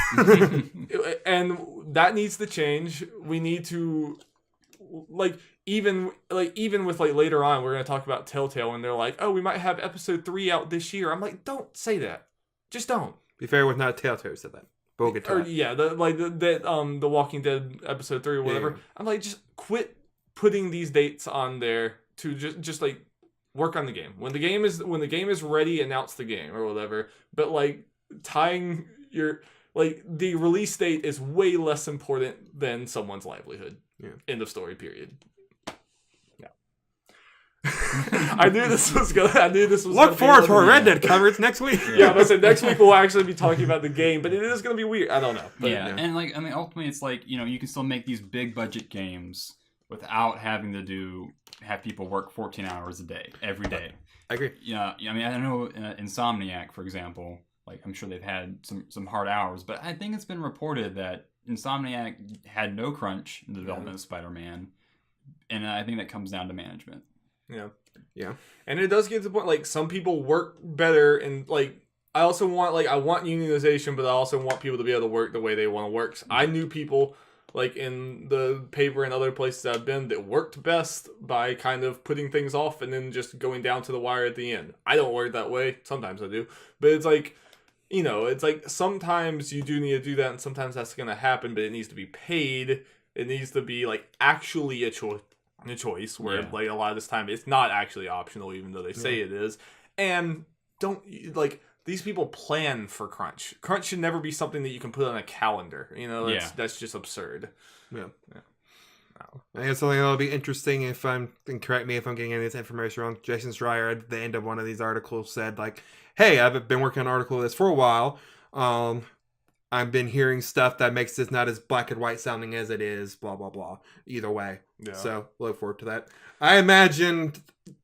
And that needs to change. We need to, even with, like, later on, we're going to talk about Telltale, and they're like, oh, we might have episode 3 out this year. I'm like, don't say that. Just don't. Be fair, with not Telltale said that. Bogota. The Walking Dead episode 3 or whatever. Yeah. I'm like, just quit putting these dates on there to just like, work on the game. When the game is ready, announce the game or whatever. But, like, tying your, like, the release date is way less important than someone's livelihood. Yeah. End of story, period. Yeah. I knew this was look forward to our Red Dead coverage next week. Yeah, but I said next week we'll actually be talking about the game, but it is going to be weird. I don't know. But, and, like, I mean, ultimately it's like, you can still make these big budget games without having to have people work 14 hours a day, every day. I agree. Yeah, I mean, I know Insomniac, for example, like, I'm sure they've had some hard hours, but I think it's been reported that Insomniac had no crunch in the development of Spider-Man, and I think that comes down to management. Yeah. And it does get to the point, like, some people work better, and, like, I also want, like, I want unionization, but I also want people to be able to work the way they want to work. So I knew people, like, in the paper and other places I've been that worked best by kind of putting things off and then just going down to the wire at the end. I don't work that way. Sometimes I do. But it's like, you know, it's like sometimes you do need to do that, and sometimes that's going to happen, but it needs to be paid. It needs to be, like, actually a choice where, like, a lot of this time it's not actually optional, even though they say it is. And don't, like... These people plan for crunch. Crunch should never be something that you can put on a calendar. You know, that's just absurd. Yeah. I think it's something that'll be interesting if and correct me if I'm getting any of this information wrong. Jason Schreier at the end of one of these articles said, like, hey, I've been working on an article of this for a while. I've been hearing stuff that makes this not as black and white sounding as it is, blah, blah, blah. Either way. Yeah. So, look forward to that. I imagine,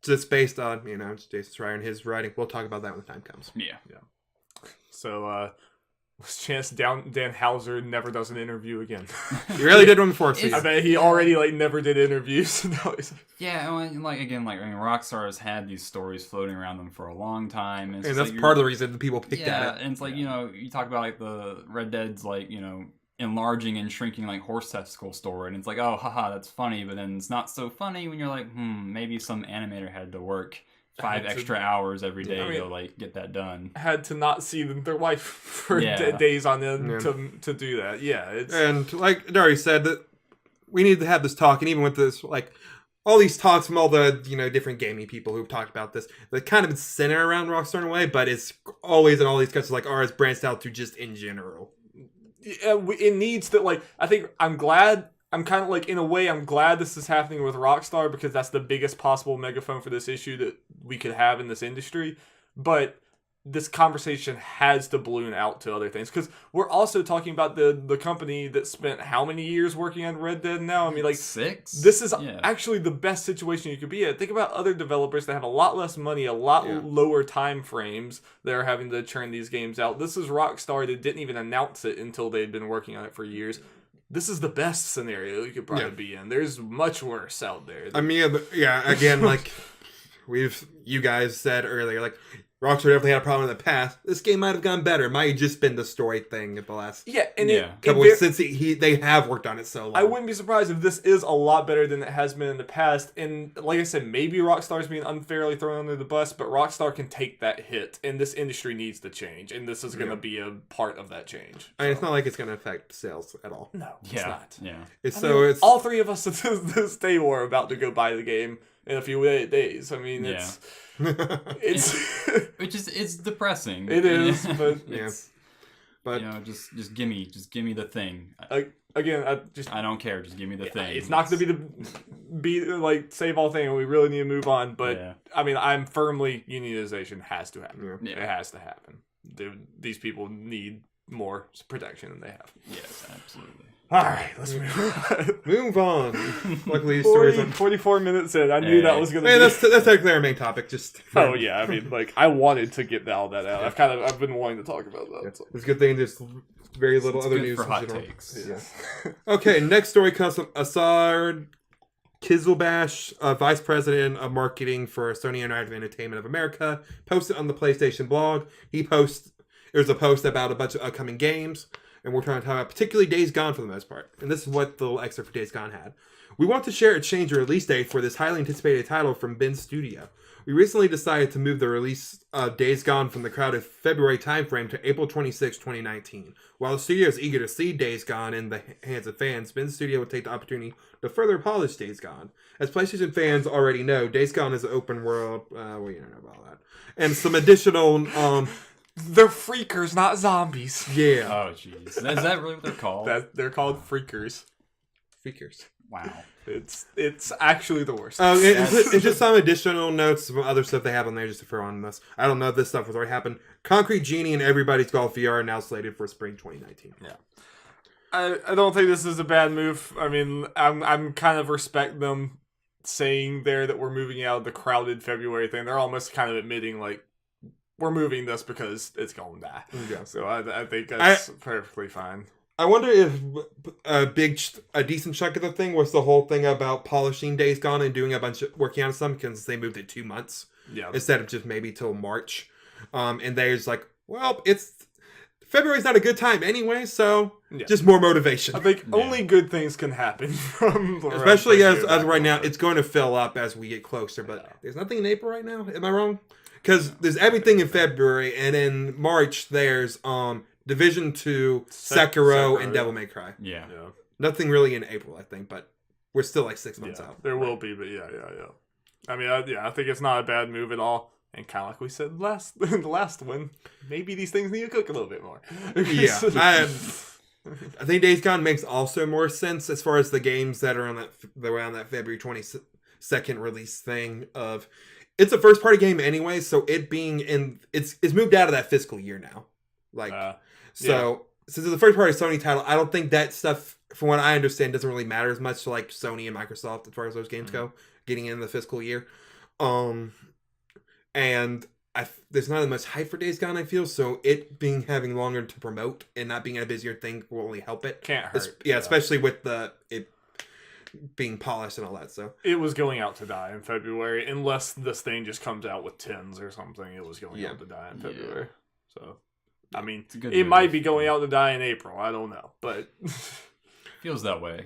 just based on, you know, Jason Schreier and his writing, we'll talk about that when the time comes. Yeah. So, chance Dan Houser never does an interview again. He really did one before. I bet he already, like, never did interviews. Yeah, like, again, like, I mean, Rockstar has had these stories floating around them for a long time. And that's like part of the reason that people picked at it. Yeah, and it's like, you know, you talk about, like, the Red Dead's, like, you know, enlarging and shrinking, like, horse testicle store, and it's like, oh, haha, that's funny, but then it's not so funny when you're like, maybe some animator had to work 5 extra hours every day to, like, get that done. Had to not see their wife for days on end to do that. Yeah, it's... And, like Dari said, that we need to have this talk, and even with this, like, all these talks from all the, you know, different gaming people who've talked about this, they've kind of been centered around Rockstar in a way, but it's always in all these cuts, like, ours branched out to just in general. It needs to, like, I think I'm glad, I'm kind of like, in a way, I'm glad this is happening with Rockstar, because that's the biggest possible megaphone for this issue that we could have in this industry. But this conversation has to balloon out to other things, because we're also talking about the company that spent how many years working on Red Dead now? I mean, like, 6? This is actually the best situation you could be in. Think about other developers that have a lot less money, a lot lower time frames that are having to churn these games out. This is Rockstar that didn't even announce it until they'd been working on it for years. This is the best scenario you could probably be in. There's much worse out there. I mean, again, like you guys said earlier, like, Rockstar definitely had a problem in the past. This game might have gone better. It might have just been the story thing at the last couple weeks since they have worked on it so long. I wouldn't be surprised if this is a lot better than it has been in the past. And like I said, maybe Rockstar's being unfairly thrown under the bus, but Rockstar can take that hit, and this industry needs to change, and this is going to be a part of that change. I mean, it's not like it's going to affect sales at all. No, it's not. Yeah. It's all three of us at this table are about to go buy the game in a few days. I mean, it's it's depressing. It is, but but you know, just give me the thing. Again, I don't care. Just give me the thing. It's not going to be like save all thing, and we really need to move on. But I mean, I'm firmly unionization has to happen. Yeah. It has to happen. These people need more protection than they have. Yes, absolutely. All right, let's move on. Luckily, 44 minutes in. I knew that was going to be... That's technically our main topic. Oh, yeah. I mean, like, I wanted to get all that out. I've been wanting to talk about that. Yeah. So. It's a good thing there's very little other news. For hot takes. Yeah. Okay, next story comes from Asar Kizilbash, Vice President of Marketing for Sony Interactive Entertainment of America, posted on the PlayStation blog. There's a post about a bunch of upcoming games. And we're trying to talk about particularly Days Gone for the most part. And this is what the little excerpt for Days Gone had. We want to share a change of release date for this highly anticipated title from Ben's studio. We recently decided to move the release of Days Gone from the crowded February timeframe to April 26, 2019. While the studio is eager to see Days Gone in the hands of fans, Ben's studio will take the opportunity to further polish Days Gone. As PlayStation fans already know, Days Gone is an open world... you don't know about that. And some additional... They're freakers, not zombies. Yeah. Oh, jeez. Is that really what they're called? They're called freakers. Freakers. Wow. It's actually the worst. It's just some additional notes, some other stuff they have on there just to throw on this. I don't know if this stuff has already happened. Concrete Genie and Everybody's Golf VR are now slated for spring 2019. Yeah. I don't think this is a bad move. I mean, I'm kind of respect them saying there that we're moving out of the crowded February thing. They're almost kind of admitting, like, we're moving this because it's going to die. Yeah. So I think that's perfectly fine. I wonder if a decent chunk of the thing was the whole thing about polishing Days Gone and doing a bunch of working on some because they moved it 2 months instead of just maybe till March. And there's like, well, February's not a good time anyway, so just more motivation. I think only good things can happen from especially as right now, it's going to fill up as we get closer. But there's nothing in April right now. Am I wrong? Because there's everything in February, and in March there's Division 2, Sekiro, and Devil May Cry. Yeah. Nothing really in April, I think, but we're still like 6 months out. There will be, but yeah. I mean, I think it's not a bad move at all. And kind of like we said the last one, maybe these things need to cook a little bit more. Yeah. I think Days Gone makes also more sense as far as the games that are on that February 22nd release thing of... It's a first-party game anyway, so it being in... It's moved out of that fiscal year now. So, since it's a first-party Sony title, I don't think that stuff, from what I understand, doesn't really matter as much to, like, Sony and Microsoft as far as those games go, getting in the fiscal year. And there's not as much hype for Days Gone, I feel, so it having longer to promote and not being a busier thing will only help it. Can't hurt. Especially with it being polished and all that. So it was going out to die in February, unless this thing just comes out with 10s or something. It was going out to die in February. So, I mean, it might be going out to die in April. I don't know, but feels that way.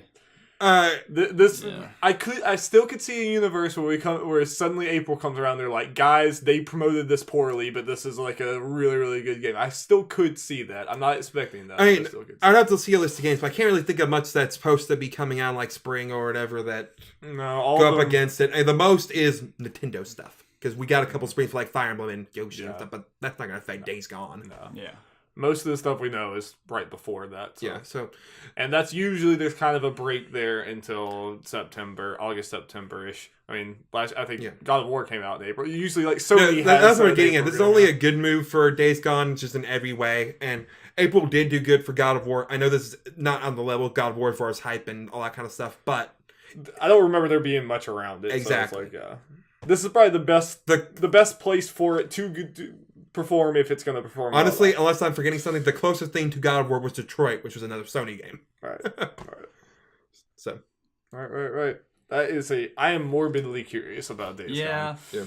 I still could see a universe where suddenly April comes around. They're like, guys, they promoted this poorly, but this is like a really, really good game. I still could see that. I'm not expecting that. I mean, I'd have to see a list of games, but I can't really think of much that's supposed to be coming out like spring or whatever that go up against it. And the most is Nintendo stuff because we got a couple springs for like Fire Emblem and Yoshi and stuff, but that's not going to affect Days Gone. No. Yeah. Most of the stuff we know is right before that. So. And that's usually there's kind of a break there until August, September-ish. I mean, I think God of War came out in April. Usually, like, Sony has... That's what I'm getting at. This is only a good move for Days Gone, just in every way. And April did do good for God of War. I know this is not on the level of God of War as far as hype and all that kind of stuff, but... I don't remember there being much around it. Exactly. So it's like, this is probably the best place for it to perform if it's going to perform. Honestly, unless I'm forgetting something, the closest thing to God of War was Detroit, which was another Sony game. Right. So. Right. That is I am morbidly curious about Days Gone. Yeah.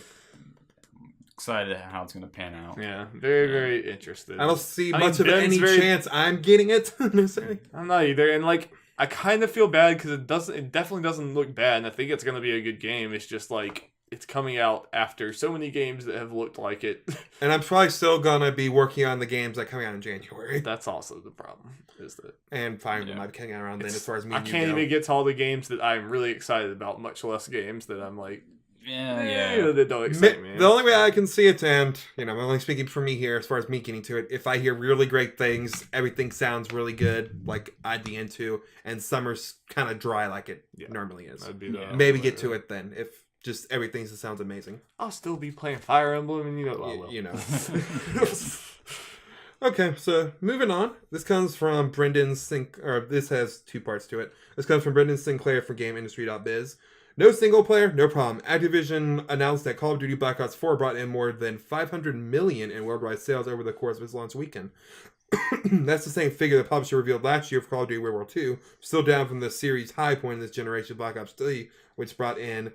Excited how it's going to pan out. Yeah. Very, very interested. I don't see much of any chance I'm getting it. I'm not either. And like, I kind of feel bad because it definitely doesn't look bad. And I think it's going to be a good game. It's just like, it's coming out after so many games that have looked like it. And I'm probably still going to be working on the games that come out in January. That's also the problem, is that... And finally, might be coming out around then as far as me I can't even get to all the games that I'm really excited about, much less games that I'm like... That don't excite me. The only way I can see it, and, I'm only speaking for me here as far as me getting to it, if I hear really great things, everything sounds really good, like I'd be into, and summer's kind of dry like it normally is. Maybe get to it then, if... Just everything sounds amazing. I'll still be playing Fire Emblem, and Okay, so moving on. This comes from Brendan Sinclair. This has 2 parts to it. This comes from Brendan Sinclair for GameIndustry.biz. No single player, no problem. Activision announced that Call of Duty Black Ops 4 brought in more than $500 million in worldwide sales over the course of its launch weekend. That's the same figure the publisher revealed last year for Call of Duty World War II, still down from the series high point in this generation, Black Ops 3, which brought in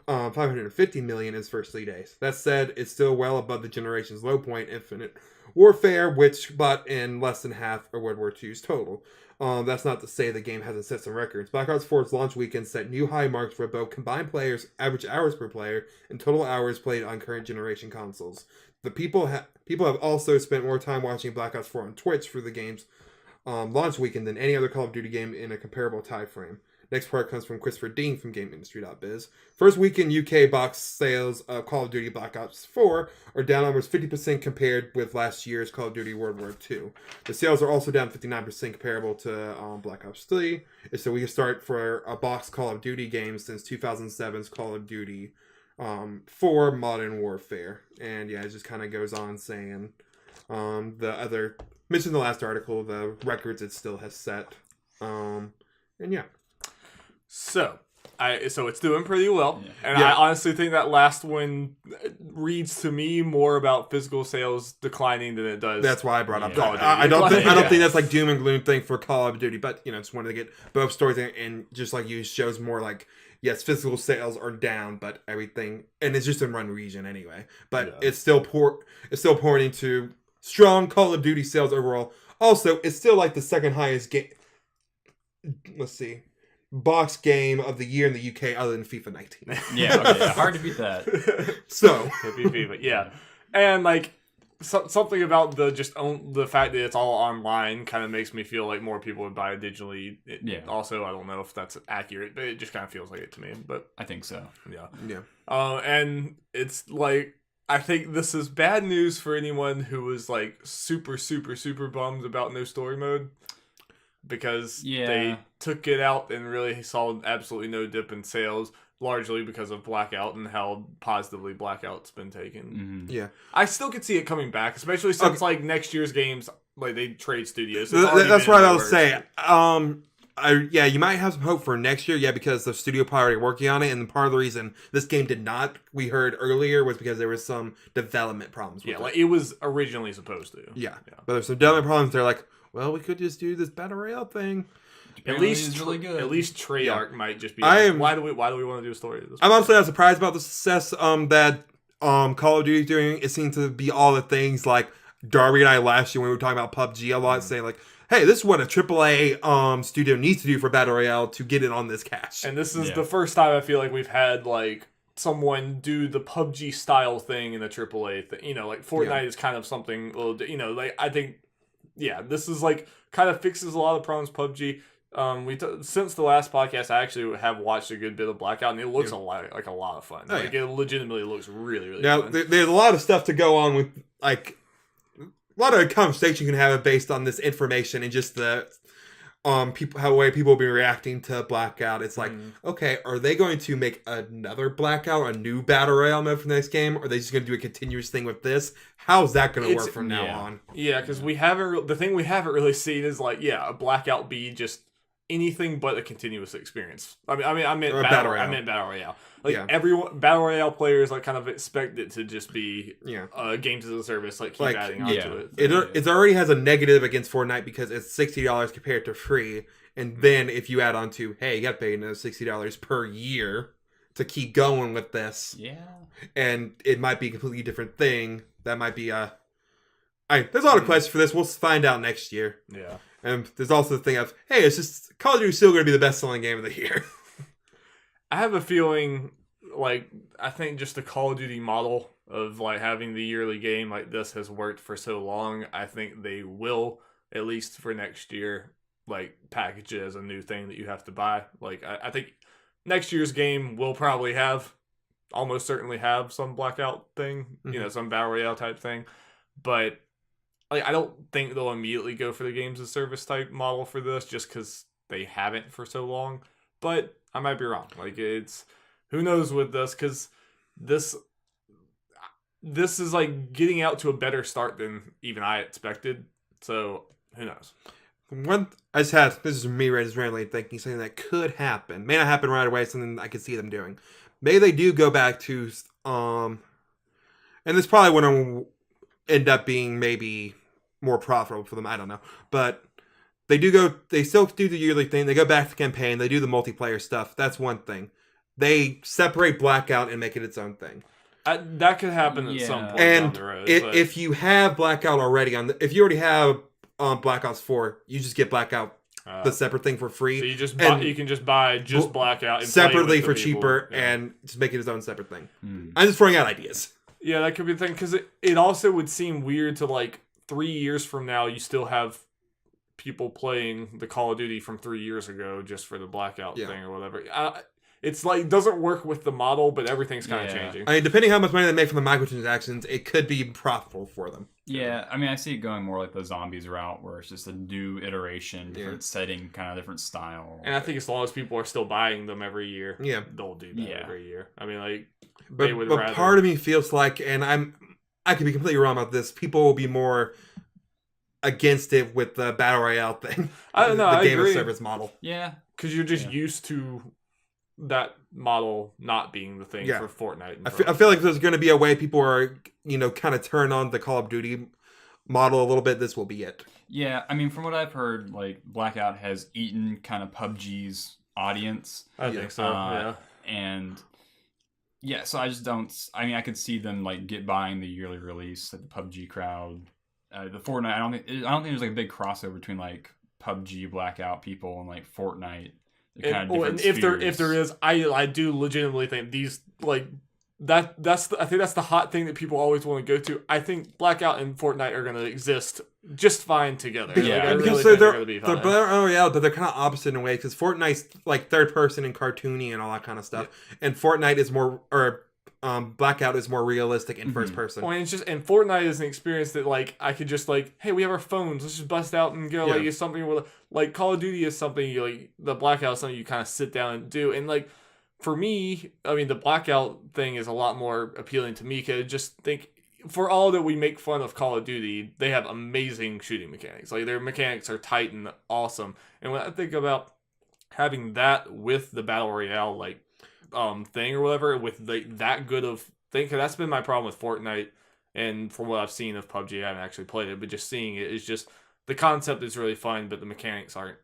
$550 million in its first 3 days. That said, it's still well above the generation's low point, Infinite Warfare, which brought in less than half of World War II's total. That's not to say the game hasn't set some records. Black Ops 4's launch weekend set new high marks for both combined players, average hours per player, and total hours played on current generation consoles. The people have also spent more time watching Black Ops 4 on Twitch for the game's launch weekend than any other Call of Duty game in a comparable time frame. Next part comes from Christopher Dean from GameIndustry.biz. First weekend UK box sales of Call of Duty Black Ops 4 are down almost 50% compared with last year's Call of Duty World War II. The sales are also down 59% comparable to Black Ops 3. So we can start for a box Call of Duty game since 2007's Call of Duty 4 Modern Warfare. And it just kind of goes on saying mentioned in the last article, the records it still has set. So, So it's doing pretty well, and Yeah. I honestly think that last one reads to me more about physical sales declining than it does. That's why I brought up Call of that. Duty. I don't think that's like doom and gloom thing for Call of Duty, but just wanted to get both stories in, and just like you shows more like yes, physical sales are down, but everything, and it's just in one region anyway. But it's still pointing to strong Call of Duty sales overall. Also, it's still like the second highest game. Let's see. Box game of the year in the UK other than FIFA 19. Yeah, okay, hard to beat that. So, FIFA, yeah. And like something about the fact that it's all online kind of makes me feel like more people would buy it digitally. Also, I don't know if that's accurate, but it just kind of feels like it to me. But I think so. Yeah. And it's like I think this is bad news for anyone who was like super, super, super bummed about no story mode. Because they took it out and really saw absolutely no dip in sales, largely because of Blackout and how positively Blackout's been taken. Yeah. I still could see it coming back, especially since like next year's games, like they trade studios. So that's what I was saying. You might have some hope for next year, because the studio probably already working on it, and part of the reason this game did not, we heard earlier, was because there was some development problems with it. Like it was originally supposed to. Yeah. But there's some development problems. They're like, well, we could just do this battle royale thing. At least really good. At least Treyarch might just be. Why do we want to do a story? I'm honestly not surprised about the success that Call of Duty is doing. It seems to be all the things like Darby and I last year when we were talking about PUBG a lot, saying like, hey, this is what a AAA studio needs to do for battle royale to get it on this cash. And this is the first time I feel like we've had like someone do the PUBG style thing in a AAA thing. Like Fortnite is kind of something. Like I think. Yeah, this is like kind of fixes a lot of problems. PUBG. Since the last podcast, I actually have watched a good bit of Blackout, and it looks a lot of fun. It legitimately looks really, really. Now, fun. There's a lot of stuff to go on with, like a lot of conversation you can have based on this information and just the way people will be reacting to Blackout. It's like, okay, are they going to make another Blackout, a new battle royale mode for the next game? Or are they just going to do a continuous thing with this? How's that going to work from now on? Yeah, because the thing we haven't really seen is like, a Blackout be just anything but a continuous experience. I meant battle royale. I meant battle royale. Everyone, battle royale players like kind of expect it to just be games as a service, keep adding on to it. It already has a negative against Fortnite because it's $60 compared to free, and then if you add on to, hey, you got to pay another $60 per year to keep going with this. Yeah, and it might be a completely different thing. That might be there's a lot of questions for this. We'll find out next year. Yeah, and there's also the thing of, hey, it's just Call of Duty is still going to be the best-selling game of the year. I have a feeling, I think just the Call of Duty model of, having the yearly game like this has worked for so long. I think they will, at least for next year, package it as a new thing that you have to buy. I think next year's game will probably almost certainly have some Blackout thing, some Battle Royale type thing. But, I don't think they'll immediately go for the games as service type model for this just because they haven't for so long. But I might be wrong. Who knows with this, because this is getting out to a better start than even I expected. So who knows? This is me just randomly thinking something that could happen. May not happen right away. Something I could see them doing. Maybe they do go back to and this probably wouldn't end up being maybe more profitable for them. I don't know, but. They still do the yearly thing. They go back to campaign. They do the multiplayer stuff. That's one thing. They separate Blackout and make it its own thing. That could happen at some point down the road. If you have Blackout already if you already have Black Ops 4, you just get Blackout, the separate thing for free. So you can just buy Blackout and separately for cheaper and just make it its own separate thing. I'm just throwing out ideas. Yeah, that could be the thing, because it also would seem weird to 3 years from now you still have people playing the Call of Duty from 3 years ago just for the Blackout thing or whatever. It's doesn't work with the model, but everything's kind of changing. Depending how much money they make from the microtransactions, it could be profitable for them. Yeah, I see it going more like the zombies route, where it's just a new iteration, different setting, kind of different style. And I think as long as people are still buying them every year, they'll do that every year. But part of me feels like, and I could be completely wrong about this, people will be more against it with the Battle Royale thing. I don't know. The game of service model. Yeah. Because you're just used to that model not being the thing for Fortnite. I feel like there's going to be a way people are, kind of turn on the Call of Duty model a little bit. This will be it. Yeah, I mean, from what I've heard, like Blackout has eaten kind of PUBG's audience. I think so. And yeah, so I just don't. I mean, I could see them like get buying the yearly release, like the PUBG crowd, the Fortnite. I don't think there's like a big crossover between like PUBG Blackout people and like Fortnite. And if there is, I do legitimately think these like I think that's the hot thing that people always want to go to. I think Blackout and Fortnite are going to exist just fine together. Yeah, because they're going to be fine. But they're kind of opposite in a way, because Fortnite's like third person and cartoony and all that kind of stuff, and Fortnite is more Blackout is more realistic in first person. Well, and Fortnite is an experience that like I could just like, hey, we have our phones, let's just bust out and go. Like it's something where like Call of Duty is something you like, the Blackout is something you kind of sit down and do. And like for me, I mean the Blackout thing is a lot more appealing to me, because I just think for all that we make fun of Call of Duty, they have amazing shooting mechanics. Like their mechanics are tight and awesome. And when I think about having that with the Battle Royale like thing or whatever, with that good of thing, because that's been my problem with Fortnite, and from what I've seen of PUBG, I haven't actually played it, but just seeing it is just the concept is really fun, but the mechanics aren't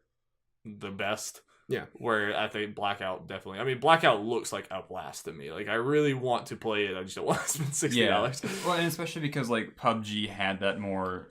the best. Yeah, where I think Blackout definitely. I mean, Blackout looks like a blast to me. Like I really want to play it. I just don't want to spend $60. Yeah. Well, and especially because like PUBG had that more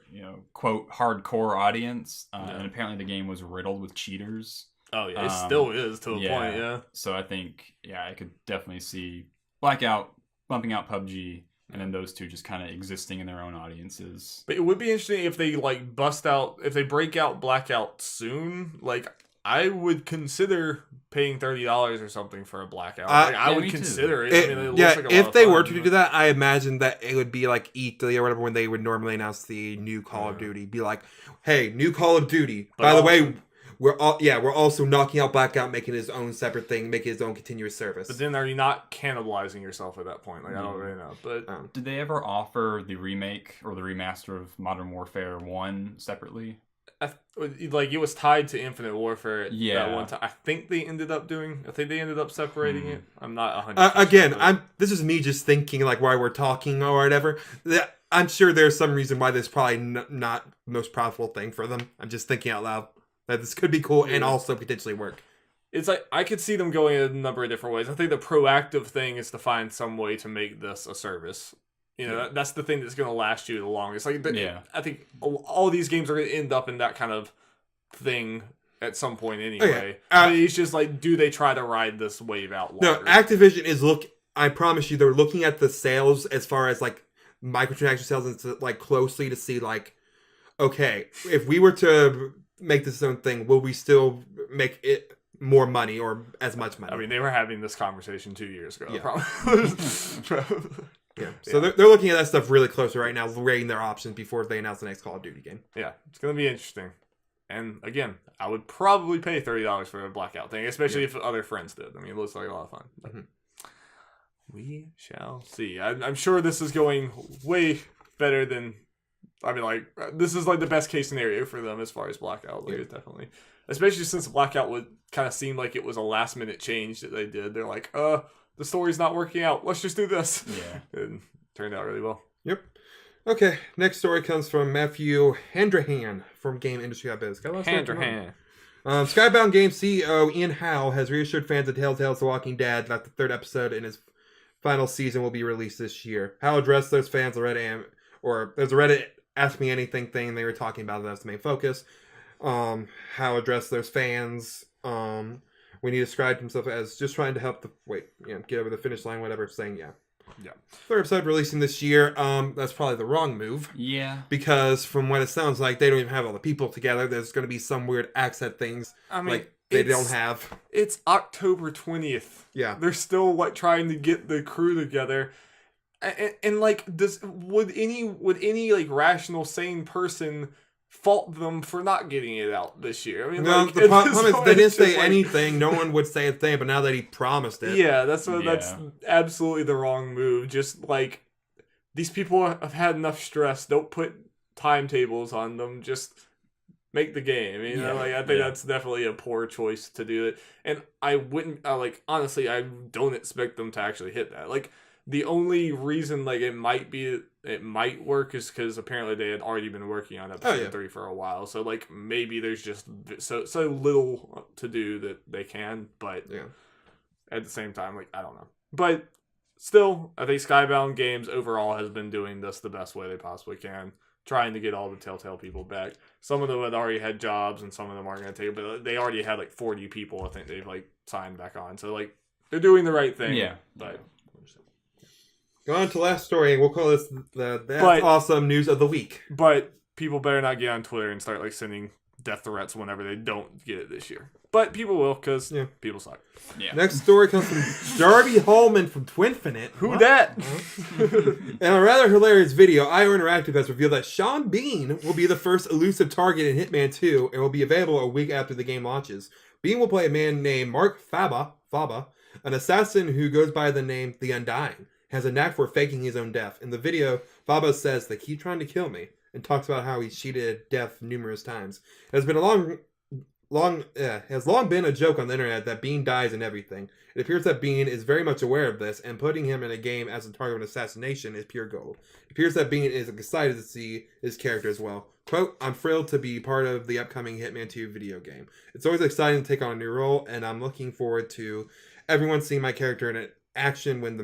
quote hardcore audience, and apparently the game was riddled with cheaters. Oh yeah, it still is to a point. Yeah. So I think I could definitely see Blackout bumping out PUBG, and then those two just kind of existing in their own audiences. But it would be interesting if they like if they break out Blackout soon. Like I would consider paying $30 or something for a Blackout. Like, I would consider it. I mean, it looks like a lot if they of fun, were to do that, I imagine that it would be like E3 or whatever when they would normally announce the new Call of Duty. Be like, hey, new Call of Duty. But by the way, we're also knocking out Blackout, making his own separate thing, making his own continuous service. But then are you not cannibalizing yourself at that point? Like I don't really know. But did they ever offer the remake or the remaster of Modern Warfare 1 separately? Like it was tied to Infinite Warfare at that one time. I think they ended up separating it. I'm not 100%. Again, this is me just thinking like why we're talking or whatever. I'm sure there's some reason why this is probably not the most profitable thing for them. I'm just thinking out loud that this could be cool and also potentially work. It's like I could see them going a number of different ways. I think the proactive thing is to find some way to make this a service. That's the thing that's going to last you the longest. Like, I think all these games are going to end up in that kind of thing at some point anyway. It's just like, do they try to ride this wave out longer? No, Activision is I promise you, they're looking at the sales as far as like microtransaction sales and like closely to see like, okay, if we were to make this own thing, will we still make it more money or as much money? I mean, they were having this conversation 2 years ago. Yeah. Probably. Yeah. So they're looking at that stuff really closely right now, weighing their options before they announce the next Call of Duty game. Yeah, it's going to be interesting. And again, I would probably pay $30 for a Blackout thing, especially if other friends did. I mean, it looks like a lot of fun. Mm-hmm. We shall see. I'm sure this is going way better than... I mean, like, this is like the best case scenario for them as far as Blackout. Like, definitely. Especially since Blackout would kind of seem like it was a last minute change that they did. They're like, the story's not working out. Let's just do this. Yeah. And turned out really well. Yep. Okay. Next story comes from Matthew Handrahan from Game Industry Biz. Handrahan. Skybound Games CEO Ian Howe has reassured fans of Telltale's The Walking Dead that the third episode in his final season will be released this year. Howe addressed those fans there's a Reddit Ask Me Anything thing they were talking about. That's the main focus. Howe addressed those fans. When he described himself as just trying to help get over the finish line, whatever, saying third episode releasing this year. That's probably the wrong move. Yeah. Because from what it sounds like, they don't even have all the people together. There's going to be some weird accent things they don't have. It's October 20th. Yeah. They're still trying to get the crew together. And would any like rational, sane person fault them for not getting it out this year? I mean, the problem is they didn't say anything. No one would say a thing, but now that he promised it, that's absolutely the wrong move. Just like these people have had enough stress. Don't put timetables on them. Just make the game. You know, like I think that's definitely a poor choice to do it. And I wouldn't honestly, I don't expect them to actually hit that. Like the only reason like it might work is because apparently they had already been working on episode 3 for a while. So like maybe there's just so little to do that they can. But at the same time, like I don't know. But still, I think Skybound Games overall has been doing this the best way they possibly can. Trying to get all the Telltale people back. Some of them had already had jobs, and some of them aren't going to take it. But they already had like 40 people. I think they've like signed back on. So like they're doing the right thing. Yeah. But go on to the last story, and we'll call this the awesome news of the week. But people better not get on Twitter and start like sending death threats whenever they don't get it this year. But people will, because people suck. Yeah. Next story comes from Darby Hallman from Twinfinite. Who that? In a rather hilarious video, IO Interactive has revealed that Sean Bean will be the first elusive target in Hitman 2 and will be available a week after the game launches. Bean will play a man named Mark Faba, an assassin who goes by the name The Undying, has a knack for faking his own death. In the video, Faba says, "They keep trying to kill me," and talks about how he's cheated death numerous times. It has been has long been a joke on the internet that Bean dies in everything. It appears that Bean is very much aware of this, and putting him in a game as a target of an assassination is pure gold. It appears that Bean is excited to see his character as well. Quote, "I'm thrilled to be part of the upcoming Hitman 2 video game. It's always exciting to take on a new role, and I'm looking forward to everyone seeing my character in action when the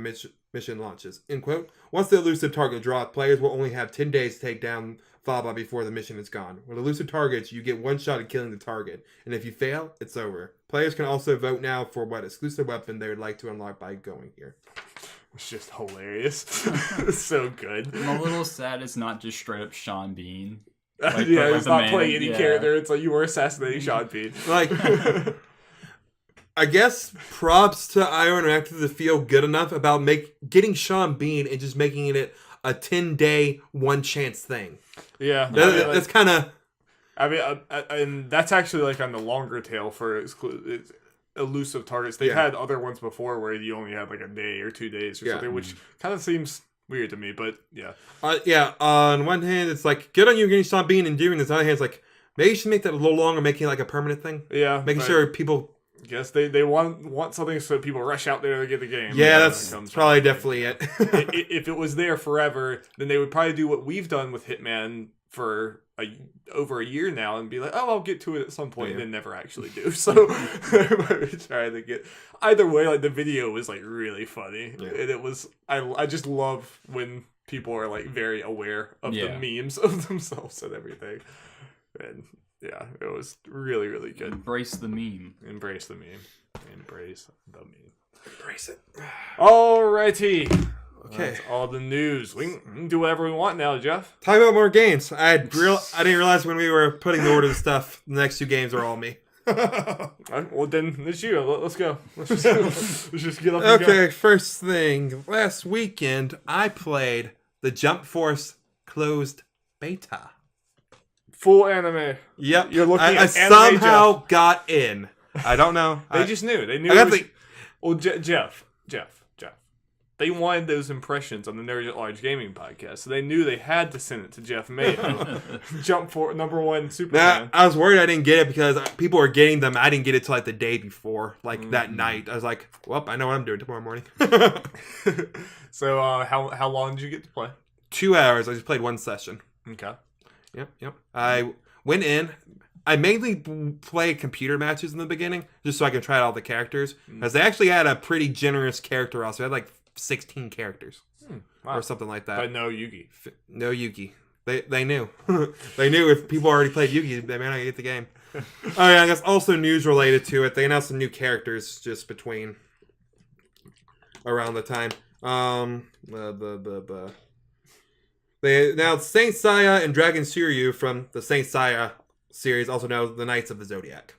mission launches." End quote. Once the elusive target drops, players will only have 10 days to take down Faba before the mission is gone. With elusive targets, you get one shot at killing the target, and if you fail, it's over. Players can also vote now for what exclusive weapon they would like to unlock by going here. It's just hilarious. It's so good. I'm a little sad it's not just straight up Sean Bean. Like, it's not playing any character. It's like you were assassinating Sean Bean. Like, I guess props to IO Interactive to feel good enough about getting Sean Bean and just making it a 10-day one chance thing. Yeah, that's kind of. I mean, and that's actually like on the longer tail for elusive targets. They've had other ones before where you only had like a day or 2 days or something, which kind of seems weird to me. But on one hand, it's like good on you getting Sean Bean and doing this. On the other hand, it's like maybe you should make that a little longer, making it like a permanent thing. Yeah, making sure people. Yes, they want something so people rush out there to get the game. Yeah, that's probably definitely it. If it was there forever, then they would probably do what we've done with Hitman for over a year now and be like, oh, I'll get to it at some point, and then never actually do. So trying to get either way. Like the video was like really funny, and it was. I just love when people are like very aware of the memes of themselves and everything, and. Yeah, it was really, really good. Embrace the meme. Embrace the meme. Embrace the meme. Embrace it. Alrighty. Okay. That's all the news. We can do whatever we want now, Jeff. Talk about more games. I didn't realize when we were putting the order of stuff, the next 2 games are all me. Well, then it's you. Let's go. Let's just get up and go. Okay, first thing. Last weekend, I played the Jump Force closed beta. Full anime. Yep. You're looking at I somehow got in. I don't know. They just knew. They knew. Well, Jeff. They wanted those impressions on the Nerds at Large Gaming podcast, so they knew they had to send it to Jeff Mayo. Jump for #1 Superman. I was worried I didn't get it because people were getting them. I didn't get it till like the day before, like that night. I was like, well, I know what I'm doing tomorrow morning. So how long did you get to play? 2 hours. I just played 1 session. Okay. Yep. I went in. I mainly played computer matches in the beginning, just so I could try out all the characters. Because they actually had a pretty generous character roster. They had like 16 characters. Or something like that. But no Yugi. No Yugi. They knew. They knew if people already played Yugi, they may not get the game. Oh yeah, I guess also news related to it. They announced some new characters just between around the time. They announced Saint Seiya and Dragon Shiryu from the Saint Seiya series, also known as the Knights of the Zodiac.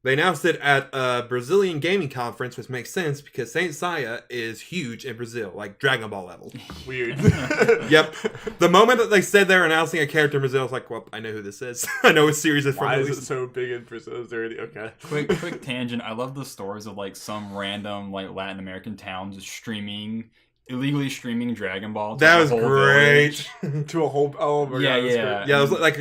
They announced it at a Brazilian gaming conference, which makes sense because Saint Seiya is huge in Brazil, like Dragon Ball level. Weird. Yep. The moment that they said they were announcing a character in Brazil, I was like, well, I know who this is. I know what series it's from. Why is it so big in Brazil? Okay. Quick tangent. I love the stories of like some random like Latin American towns illegally streaming Dragon Ball. That was great. To a whole. Oh my god. Yeah, it was like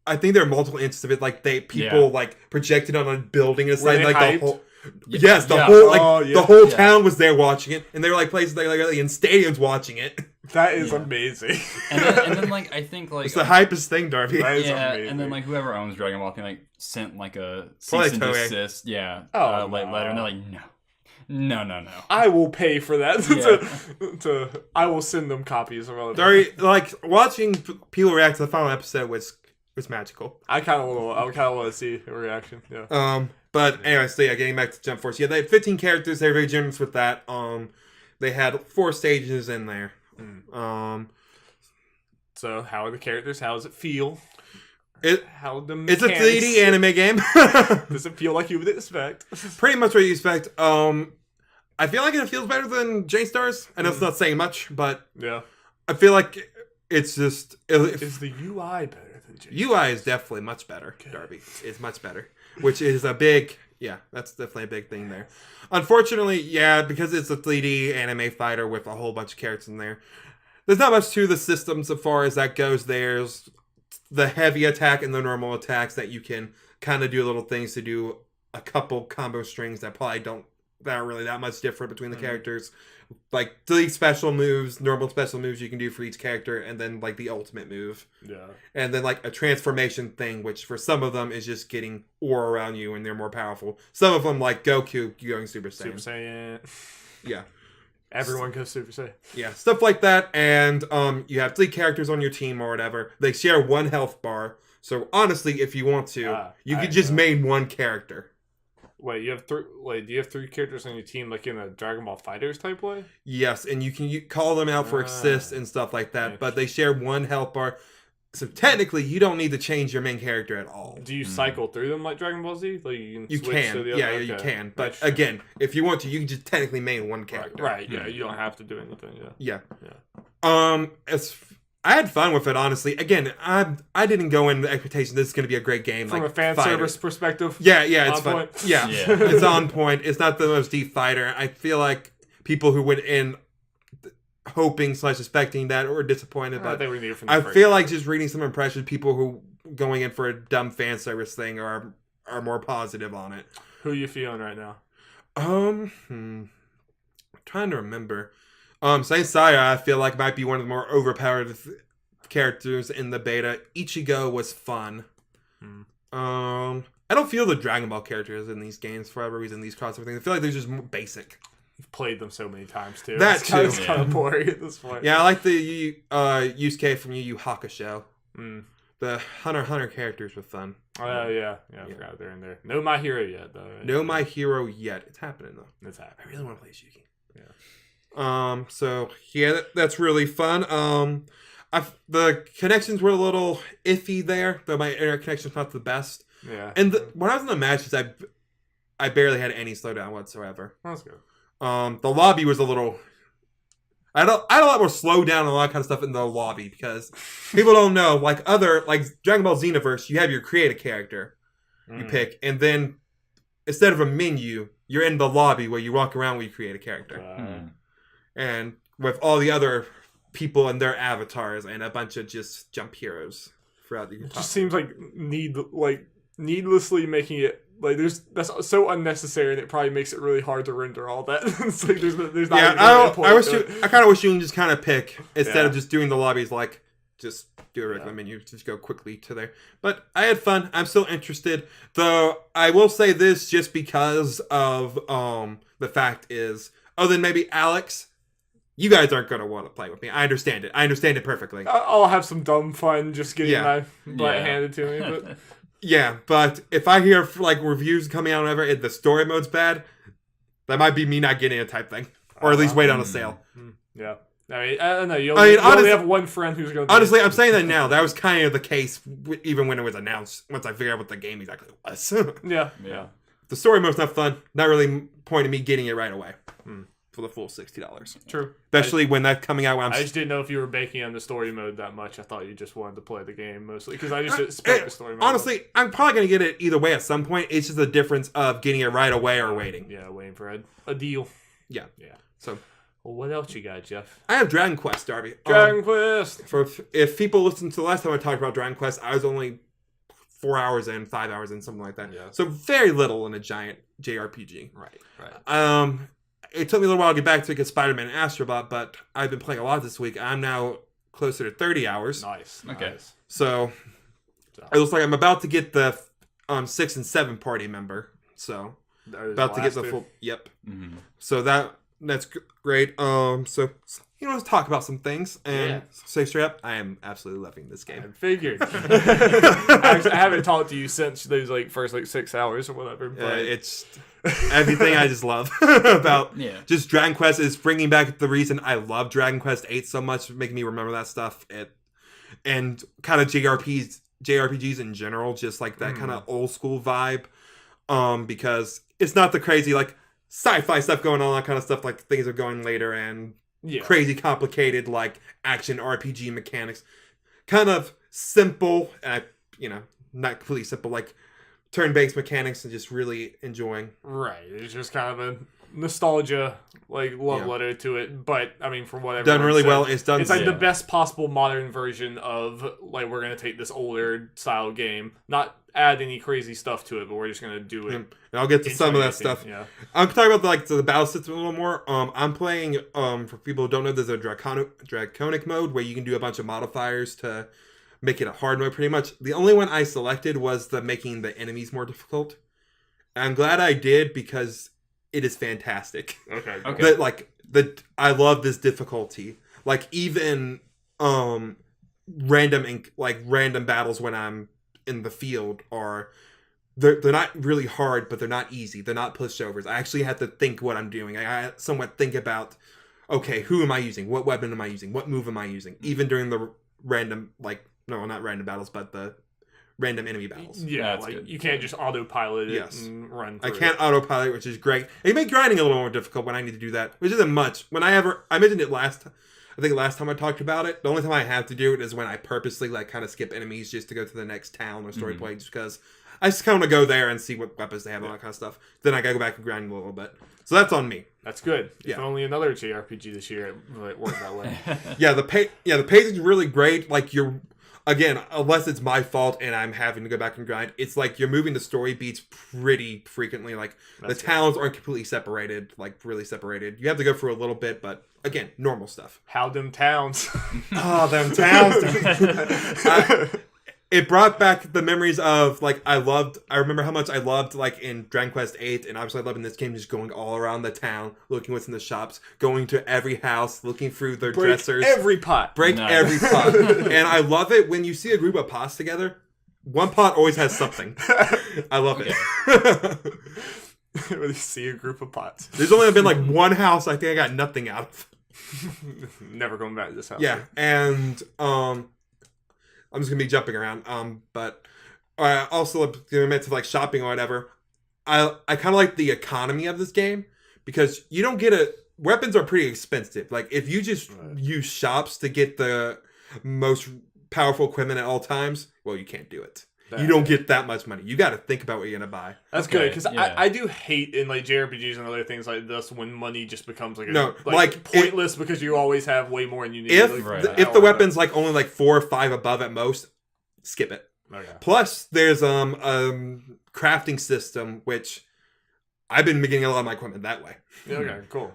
I think there are multiple instances of it. Like people like projected on a building and like hyped? the whole. Yes, the whole the whole town was there watching it, and they were like places like in stadiums watching it. That is amazing. And then like I think like it's the hypest thing, Darby. That is amazing. And then like whoever owns Dragon Ball like sent like a cease and desist, letter, and they're like, no. I will pay for that. I will send them copies of all of it. Darby, like watching people react to the final episode was magical. I kind of want to see a reaction. Yeah. But anyway, so getting back to Jump Force. Yeah, they had 15 characters. They were very generous with that. They had 4 stages in there. So how are the characters? How does it feel? It's a 3D anime game. Does it feel like you would expect? Pretty much what you expect. I feel like it feels better than Jane Stars. I know it's not saying much, but yeah, I feel like it's just. Is the UI better than Jane Stars? UI is definitely much better, Darby. It's much better. Which is a big, that's definitely a big thing there. Unfortunately, because it's a 3D anime fighter with a whole bunch of characters in there, there's not much to the system so far as that goes. There's the heavy attack and the normal attacks that you can kind of do little things to do a couple combo strings that aren't really that much different between the characters. Like 3 special moves, normal special moves you can do for each character, and then like the ultimate move. Yeah. And then like a transformation thing, which for some of them is just getting aura around you and they're more powerful. Some of them, like Goku, going Super Saiyan. Super Saiyan. Yeah. Everyone goes Super Saiyan. Yeah, stuff like that. And you have 3 characters on your team or whatever. They share 1 health bar. So honestly, if you want to, you could just main 1 character. Wait, you have 3. Wait, do you have 3 characters on your team, like in a Dragon Ball FighterZ type way? Yes, and you can call them out for assists and stuff like that. But they share 1 health bar, so technically you don't need to change your main character at all. Do you cycle through them like Dragon Ball Z? Like you can switch to the other? You can. But again, if you want to, you can just technically main 1 character. Right. Yeah, you don't have to do anything. Yeah. I had fun with it, honestly. Again, I didn't go in with the expectation this is going to be a great game. From a fan service perspective? Yeah, it's fun. Yeah, it's on point. It's not the most deep fighter. I feel like people who went in hoping / expecting that or disappointed, but I feel like just reading some impressions, people who going in for a dumb fan service thing are more positive on it. Who are you feeling right now? I'm trying to remember. Saint Seiya, I feel like might be one of the more overpowered characters in the beta. Ichigo was fun. I don't feel the Dragon Ball characters in these games for whatever reason. These crossover things, I feel like they're just more basic. You've played them so many times too. That too. It's kind of boring at this point. Yeah, I like the Yusuke from Yu Yu Hakusho. The Hunter x Hunter characters were fun. Oh yeah. I forgot they're in there. No My Hero yet though. Right? No My Hero yet. It's happening though. It's happening. I really want to play Shuki. So yeah, that's really fun. The connections were a little iffy there, though my internet connection's not the best. Yeah. And when I was in the matches, I barely had any slowdown whatsoever. That's good. The lobby was a little. I had a lot more slowdown and a lot of kind of stuff in the lobby because people don't know, like Dragon Ball Xenoverse, you have your create a character you pick, and then instead of a menu, you're in the lobby where you walk around where you create a character. And with all the other people and their avatars and a bunch of just jump heroes throughout the It just seems like needlessly making it that's so unnecessary, and it probably makes it really hard to render all that. It's like there's not even I kind of wish you can just kind of pick instead of just doing the lobbies, like just do a regular menu, just go quickly to there. But I had fun. I'm still interested, though. I will say this just because of the fact is, then maybe Alex, you guys aren't going to want to play with me. I understand it. I understand it perfectly. I'll have some dumb fun just getting my butt handed to me. But yeah, but if I hear reviews coming out whenever the story mode's bad, that might be me not getting it type thing. Or at least wait on a sale. Yeah. I don't know. You only have one friend who's going to... Honestly, I'm saying that now. That was kind of the case even when it was announced, once I figured out what the game exactly was. Yeah. The story mode's not fun. Not really pointing me getting it right away. For the full $60. True. Especially when that's coming out. I just didn't know if you were baking on the story mode that much. I thought you just wanted to play the game mostly because I just expect the story mode. Honestly, I'm probably going to get it either way at some point. It's just the difference of getting it right away or waiting. Yeah, waiting for a deal. Yeah. So, well, what else you got, Jeff? I have Dragon Quest, Darby. Dragon Quest. If people listen to the last time I talked about Dragon Quest, I was only 4 hours in, 5 hours in, something like that. Yeah. So very little in a giant JRPG. Right. It took me a little while to get back to it because Spider-Man and Astro Bot, but I've been playing a lot this week. I'm now closer to 30 hours. Nice. Okay. Nice. So it looks like I'm about to get the 6 and 7 party member. So about to get the full. Yep. Mm-hmm. So that's great. So let's talk about some things and say straight up, I am absolutely loving this game. I figured. I haven't talked to you since those first 6 hours or whatever. But it's everything I just love about just Dragon Quest is bringing back the reason I love Dragon Quest 8 so much, making me remember that stuff. And kind of JRPGs in general, just like that kind of old school vibe. Because it's not the crazy sci-fi stuff going on, that kind of stuff like things are going later and crazy complicated action RPG mechanics. Kind of simple, not completely simple, turn-based mechanics and just really enjoying. Right. It's just kind of a nostalgia love letter to it, but I mean, from whatever done really well. It's done. It's the best possible modern version of we're gonna take this older style game, not add any crazy stuff to it, but we're just gonna do it. And I'll get to some of that stuff. Yeah, I'm talking about the battle system a little more. I'm playing. For people who don't know, there's a draconic mode where you can do a bunch of modifiers to make it a hard mode. Pretty much, the only one I selected was making the enemies more difficult. And I'm glad I did because it is fantastic. Okay. I love this difficulty. Even random battles when I'm in the field they're not really hard, but they're not easy. They're not pushovers. I actually have to think what I'm doing. I somewhat think about, okay, who am I using? What weapon am I using? What move am I using? Even during the random not random battles, but the random enemy battles. Yeah, you can't just autopilot it and run through I can't autopilot, which is great. It made grinding a little more difficult when I need to do that, which isn't much. I mentioned it last time I talked about it. The only time I have to do it is when I purposely kind of skip enemies just to go to the next town or story point, just because I just kind of want to go there and see what weapons they have and all that kind of stuff. Then I gotta go back and grind a little bit. So that's on me. That's good. If only another JRPG this year it worked that way. The pacing's really great. Again, unless it's my fault and I'm having to go back and grind, it's you're moving the story beats pretty frequently. The towns aren't completely separated, really separated. You have to go through a little bit, but again, normal stuff. How them towns? Oh, them towns. It brought back the memories of I remember how much I loved in Dragon Quest 8, and obviously I love in this game just going all around the town, looking what's in the shops, going to every house, looking through their dressers. Every pot. Every pot. And I love it when you see a group of pots together. One pot always has something. I love it. When you see a group of pots. There's only been one house I think I got nothing out of. Never going back to this house. Yeah, and I'm just gonna be jumping around. But also admit to shopping or whatever. I kind of like the economy of this game because you don't get weapons are pretty expensive. If you just use shops to get the most powerful equipment at all times, well, you can't do it. You don't get that much money. You got to think about what you're gonna buy. That's good because I do hate in JRPGs and other things like this when money just becomes pointless because you always have way more than you need. If the weapon's only 4 or 5 above at most, skip it. Okay. Plus, there's crafting system which I've been getting a lot of my equipment that way. Okay, cool.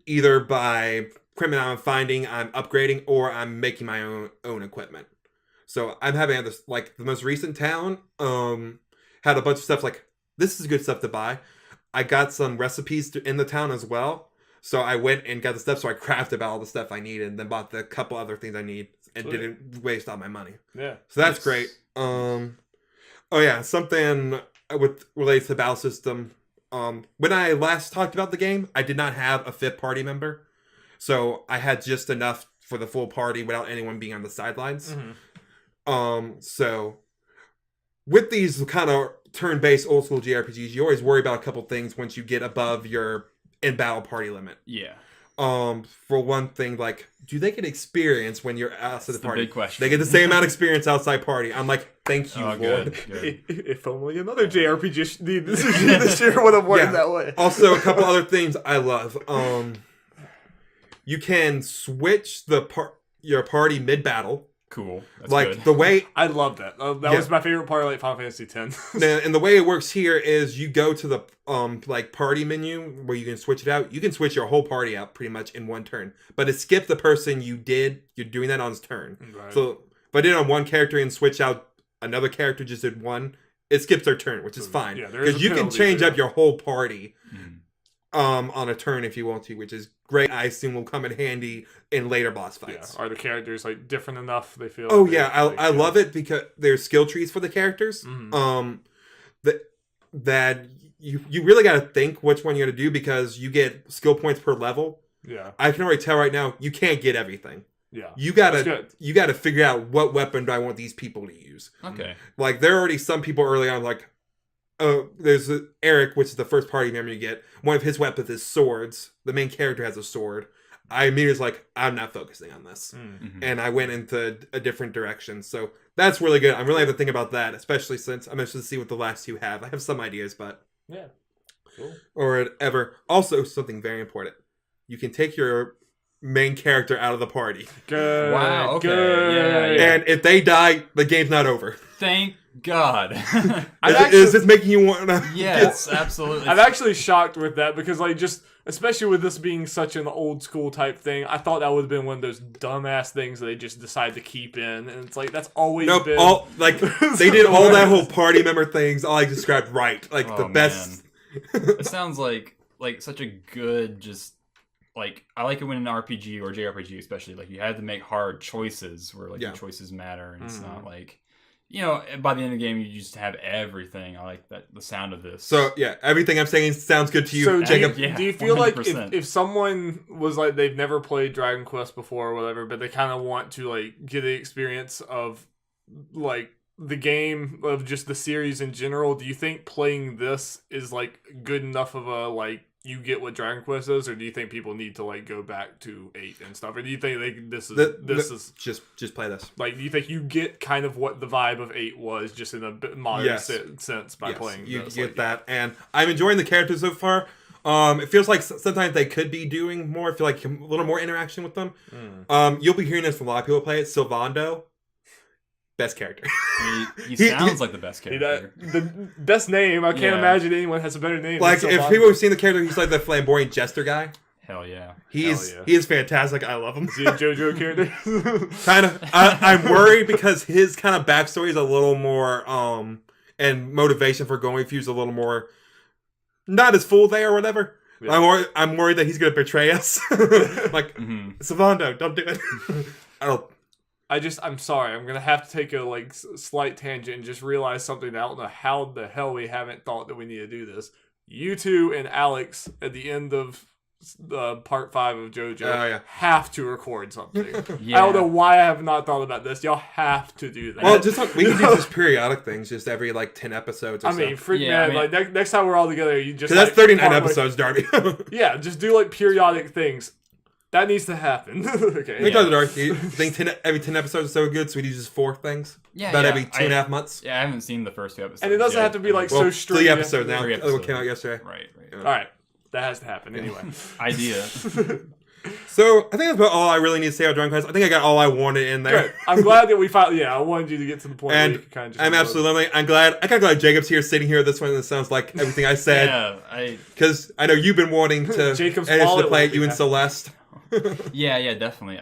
Either by equipment I'm finding, I'm upgrading, or I'm making my own equipment. So I'm having this the most recent town had a bunch of stuff this is good stuff to buy. I got some recipes in the town as well. So I went and got the stuff. So I crafted all the stuff I needed and then bought the couple other things I need and didn't waste all my money. Yeah. So that's great. Something relates to battle system. When I last talked about the game, I did not have a 5th party member. So I had just enough for the full party without anyone being on the sidelines. Mm-hmm. So with these kind of turn-based old school JRPGs, you always worry about a couple things once you get above your in-battle party limit. Yeah. For one thing, do they get experience when you're outside the party? Big question. They get the same amount of experience outside party. I'm thank you, Lord. Good. If only another JRPG this year would have worked that way. Also, a couple other things I love. You can switch your party mid-battle. Cool. That's like good. the way I love that. That was my favorite part of like Final Fantasy X. and the way it works here is you go to the like party menu where you can switch it out. You can switch your whole party out pretty much in one turn, but it skips the person you're doing that on his turn. Right. So if I did it on one character and switch out another character just did one, it skips their turn, which is fine because you can change up your whole party on a turn if you want to, which is great. I assume will come in handy in later boss fights. Are the characters like different enough? They feel. Oh yeah, I love it because there's skill trees for the characters. That you really got to think which one you're gonna do because you get skill points per level. Yeah, I can already tell right now you can't get everything. Yeah, you gotta figure out what weapon do I want these people to use. Okay, like there are already some people early on like. There's Eric, which is the first party member you get. One of his weapons is swords. The main character has a sword. I immediately was like, I'm not focusing on this. And I went into a different direction. So that's really good. I'm really have to think about that, especially since I'm interested to see what the last two have. I have some ideas, but... Yeah. Cool. Or whatever. Also, something very important. You can take your main character out of the party. Good. Wow, okay. Good. Yeah. And if they die, the game's not over. Thank God. Is this making you want to... Yes, absolutely. I'm actually shocked with that because, like, just especially with this being such an old school type thing, I thought that would have been one of those dumbass things that they just decide to keep in, and it's like that's always been. They did all that whole party member things. All I described right, like the best. It sounds like such a good just. Like, I like it when an RPG or JRPG especially, like, you had to make hard choices where, like, the choices matter, and it's not like, you know, by the end of the game, you just have everything. I like the sound of this. So, yeah, everything I'm saying sounds good to you, so Jacob. Do you feel 100%. Like if someone was like, they've never played Dragon Quest before or whatever, but they kind of want to, like, get the experience of, like, the game, of just the series in general, do you think playing this is, like, good enough of a, like, you get what Dragon Quest is, or do you think people need to like go back to 8 and stuff, or do you think this is just play this? Like, do you think you get kind of what the vibe of 8 was, just in a bit modern sense by playing you this? get like, that, and I'm enjoying the characters so far. It feels like sometimes they could be doing more. I feel like a little more interaction with them. You'll be hearing this from a lot of people play it. Sylvando. Best character. He sounds like the best character. The best name. I can't imagine anyone has a better name. Like, if people have seen the character, he's like the flamboyant jester guy. Hell yeah. He is fantastic. I love him. Is he a JoJo character? Kind of. I'm worried because his kind of backstory is a little more, and motivation for going through is a little more, not as full there or whatever. Yeah. I'm worried that he's going to betray us. Like, Sylvando, don't do it. I'm sorry. I'm gonna have to take a like slight tangent and just realize something. I don't know how the hell we haven't thought that we need to do this. You two and Alex at the end of part 5 of JoJo have to record something. I don't know why I have not thought about this. Y'all have to do that. Well, we can do just periodic things, just every like 10 episodes. Or Like next time we're all together, you just that's 39 episodes, Darby. Yeah, just do like periodic things. That needs to happen. Okay. I think every 10 episodes is so good, so we do just 4 things. About every 2.5 months. Yeah, I haven't seen the first 2 episodes. And it doesn't have to be like so strict. 3 episodes now. 3 episodes. Came out yesterday. Right. All right. That has to happen anyway. Idea. So, I think that's about all I really need to say about Dragon Quest. I think I got all I wanted in there. Good. I'm glad that we finally... Yeah, I wanted you to get to the point where you could kind of just... I'm absolutely... I'm kind of glad Jacob's here, sitting here this one, and it sounds like everything I said. Because I know you've been wanting to... Jacob's to play it, you and Celeste. Yeah, definitely.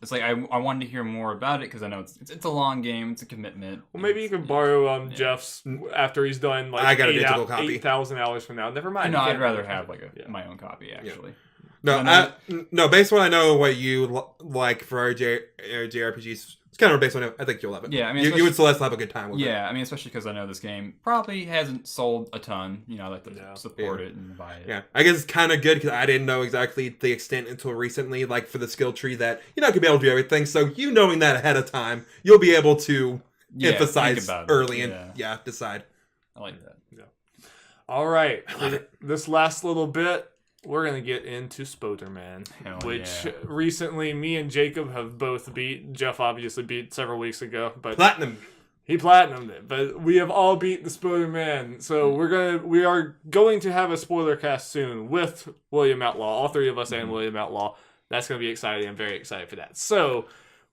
It's like I wanted to hear more about it because I know it's a long game, it's a commitment. Well, maybe you can borrow Jeff's after he's done like I got a digital copy. 8,000 hours from now. Never mind. No, I'd rather have like my own copy actually. Yeah. No, based on what I know what you like for our JRPGs. It's kind of based on it. I think you'll love it. Yeah, I mean, you and Celeste will have a good time with it. Yeah, I mean, especially because I know this game probably hasn't sold a ton. You know, I like to support it and buy it. Yeah, I guess it's kind of good because I didn't know exactly the extent until recently, like for the skill tree that you're not gonna be able to do everything. So you knowing that ahead of time, you'll be able to emphasize early and decide. I like that. Yeah. All right, this last little bit. We're going to get into Spoilerman, which recently me and Jacob have both beat. Jeff obviously beat several weeks ago. But he platinumed it. But we have all beat the Spoilerman. So we are going to have a spoiler cast soon with William Outlaw. All 3 of us and William Outlaw. That's going to be exciting. I'm very excited for that. So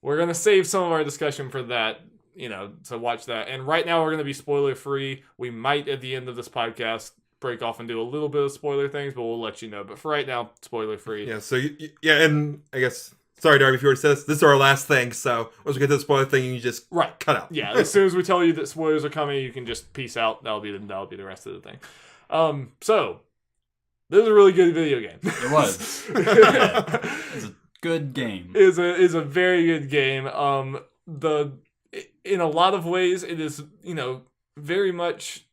we're going to save some of our discussion for that, to watch that. And right now we're going to be spoiler free. We might at the end of this podcast break off and do a little bit of spoiler things, but we'll let you know. But for right now, spoiler free. Yeah, so and I guess, sorry Darby if you already said this is our last thing, so once we get to the spoiler thing, you just cut out. Yeah, as soon as we tell you that spoilers are coming, you can just peace out. That'll be the rest of the thing. So this is a really good video game. It was. Yeah. It's a good game. Is a very good game. In a lot of ways, it is, very much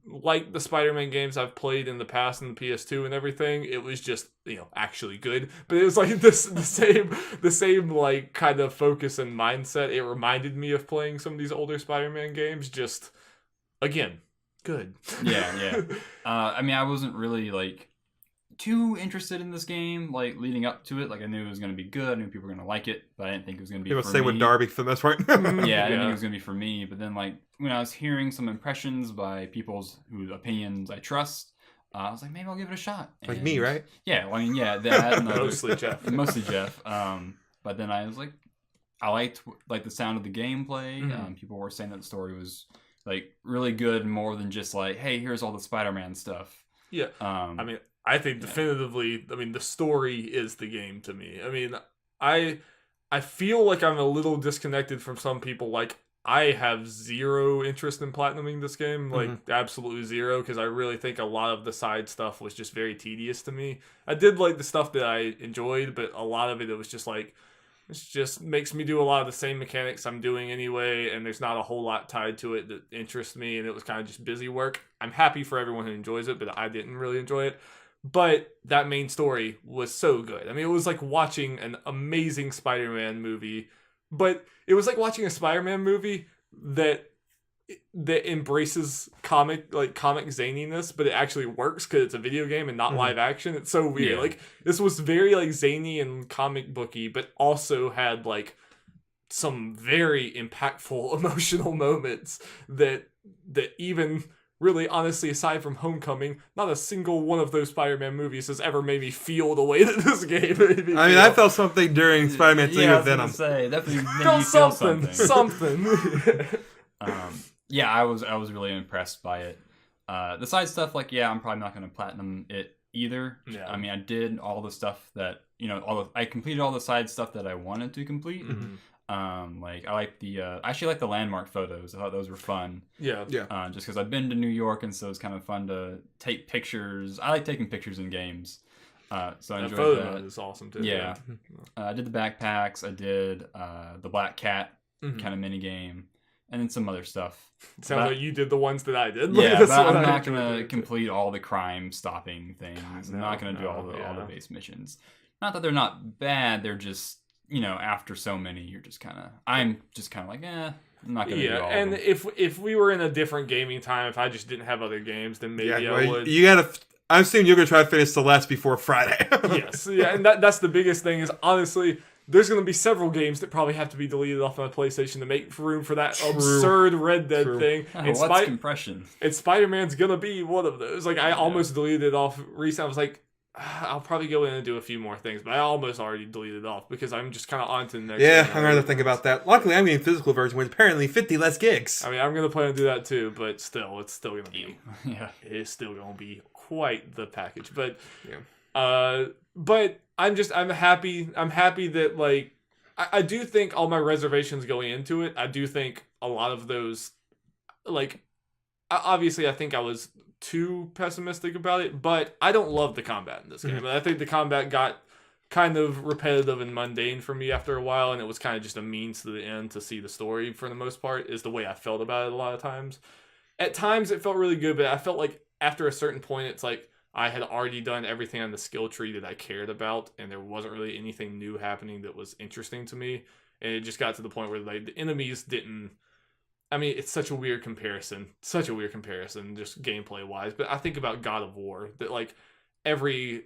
like the Spider-Man games I've played in the past in the PS2 and everything. It was just, actually good. But it was like the same like kind of focus and mindset. It reminded me of playing some of these older Spider-Man games. Just, again, good. Yeah. I wasn't really like too interested in this game, like leading up to it. Like I knew it was going to be good. I knew people were going to like it, but I didn't think it was going to be People for say me. with Darby for the most part. Yeah, I didn't think it was going to be for me. But then like when I was hearing some impressions by people's whose opinions I trust, I was like, maybe I'll give it a shot. Like me, right? Yeah, well, I mean, yeah, that and Mostly Jeff. Mostly Jeff. But then I was like, I liked the sound of the gameplay. Mm-hmm. People were saying that the story was like really good, more than just like, hey, here's all the Spider-Man stuff. Yeah. I think definitively, the story is the game to me. I feel like I'm a little disconnected from some people. Like, I have zero interest in platinuming this game. Like, absolutely zero, because I really think a lot of the side stuff was just very tedious to me. I did like the stuff that I enjoyed, but a lot of it was just like, it just makes me do a lot of the same mechanics I'm doing anyway, and there's not a whole lot tied to it that interests me, and it was kind of just busy work. I'm happy for everyone who enjoys it, but I didn't really enjoy it. But that main story was so good. It was like watching an amazing Spider-Man movie, but it was like watching a Spider-Man movie that embraces comic zaniness, but it actually works because it's a video game and not live action. It's so weird. Yeah. Like, this was very like zany and comic booky, but also had like some very impactful emotional moments that even really, honestly, aside from Homecoming, not a single one of those Spider-Man movies has ever made me feel the way that this game made me feel. I felt something during Spider-Man 3 with Venom. Definitely made you feel something. Yeah, I was really impressed by it. The side stuff, I'm probably not going to platinum it either. Yeah. I did all the stuff that, I completed all the side stuff that I wanted to complete. Mm-hmm. I actually like the landmark photos. I thought those were fun. Yeah. Just because I've been to New York, and so it's kind of fun to take pictures. I like taking pictures in games. So I enjoyed photo that. Is awesome too. Yeah. I did the backpacks. I did the Black Cat kind of mini game, and then some other stuff. Sounds like you did the ones that I did. Yeah, but I'm not gonna complete all the crime stopping things. I'm not gonna do all the base missions. Not that they're not bad. They're just, after so many, you're just kind of. I'm just kind of like, I'm not gonna do all and of them. if we were in a different gaming time, if I just didn't have other games, then maybe I would. You gotta. I'm assuming you're gonna try to finish Celeste before Friday. Yes, yeah, and that's the biggest thing. Is honestly, there's gonna be several games that probably have to be deleted off my PlayStation to make room for that absurd Red Dead thing. And what's compression? And Spider-Man's gonna be one of those. Like, I almost deleted it off recently. I was like, I'll probably go in and do a few more things, but I almost already deleted it off because I'm just kind of on to the next. Yeah, I'm gonna think about that. Luckily, I'm getting physical version with apparently 50 less gigs. I'm gonna plan to do that too, but still, it's still gonna be. Yeah, it's still gonna be quite the package. But yeah. But I'm happy. I'm happy that like I do think all my reservations going into it. I do think a lot of those, like, obviously, I think I was too pessimistic about it, but I don't love the combat in this game. I think the combat got kind of repetitive and mundane for me after a while, and it was kind of just a means to the end to see the story for the most part, is the way I felt about it a lot of times. At times it felt really good, but I felt like after a certain point it's like I had already done everything on the skill tree that I cared about, and there wasn't really anything new happening that was interesting to me, and it just got to the point where like the enemies didn't. It's such a weird comparison. Just gameplay-wise. But I think about God of War. That, like, every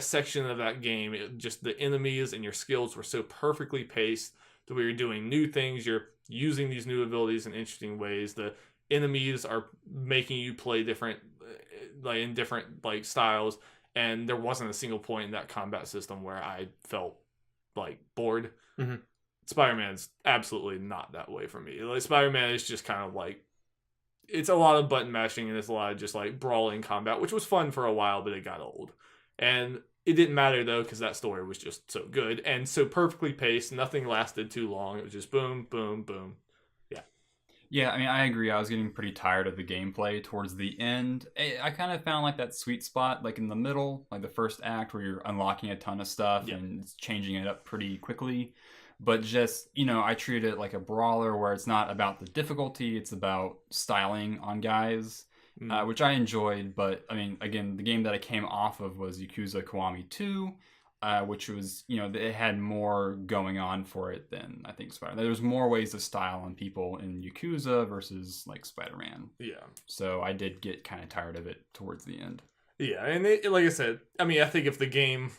section of that game, just the enemies and your skills were so perfectly paced that we were doing new things. You're using these new abilities in interesting ways. The enemies are making you play different, in different styles. And there wasn't a single point in that combat system where I felt, bored. Spider-Man's absolutely not that way for me. Like Spider-Man is just kind of like, it's a lot of button mashing and it's a lot of just like brawling combat, which was fun for a while, but it got old. And it didn't matter though, because that story was just so good and so perfectly paced. Nothing lasted too long. It was just boom, boom, boom. Yeah, I mean, I agree. I was getting pretty tired of the gameplay towards the end. I kind of found like that sweet spot, like in the middle, like the first act where you're unlocking a ton of stuff and it's changing it up pretty quickly. But just, I treat it like a brawler where it's not about the difficulty, it's about styling on guys, which I enjoyed. But I mean, again, the game that I came off of was Yakuza Kiwami 2. Which was, it had more going on for it than I think Spider-Man. There was more ways to style on people in Yakuza versus like Spider-Man. Yeah. So I did get kind of tired of it towards the end. Yeah, and like I said, I mean, I think if the game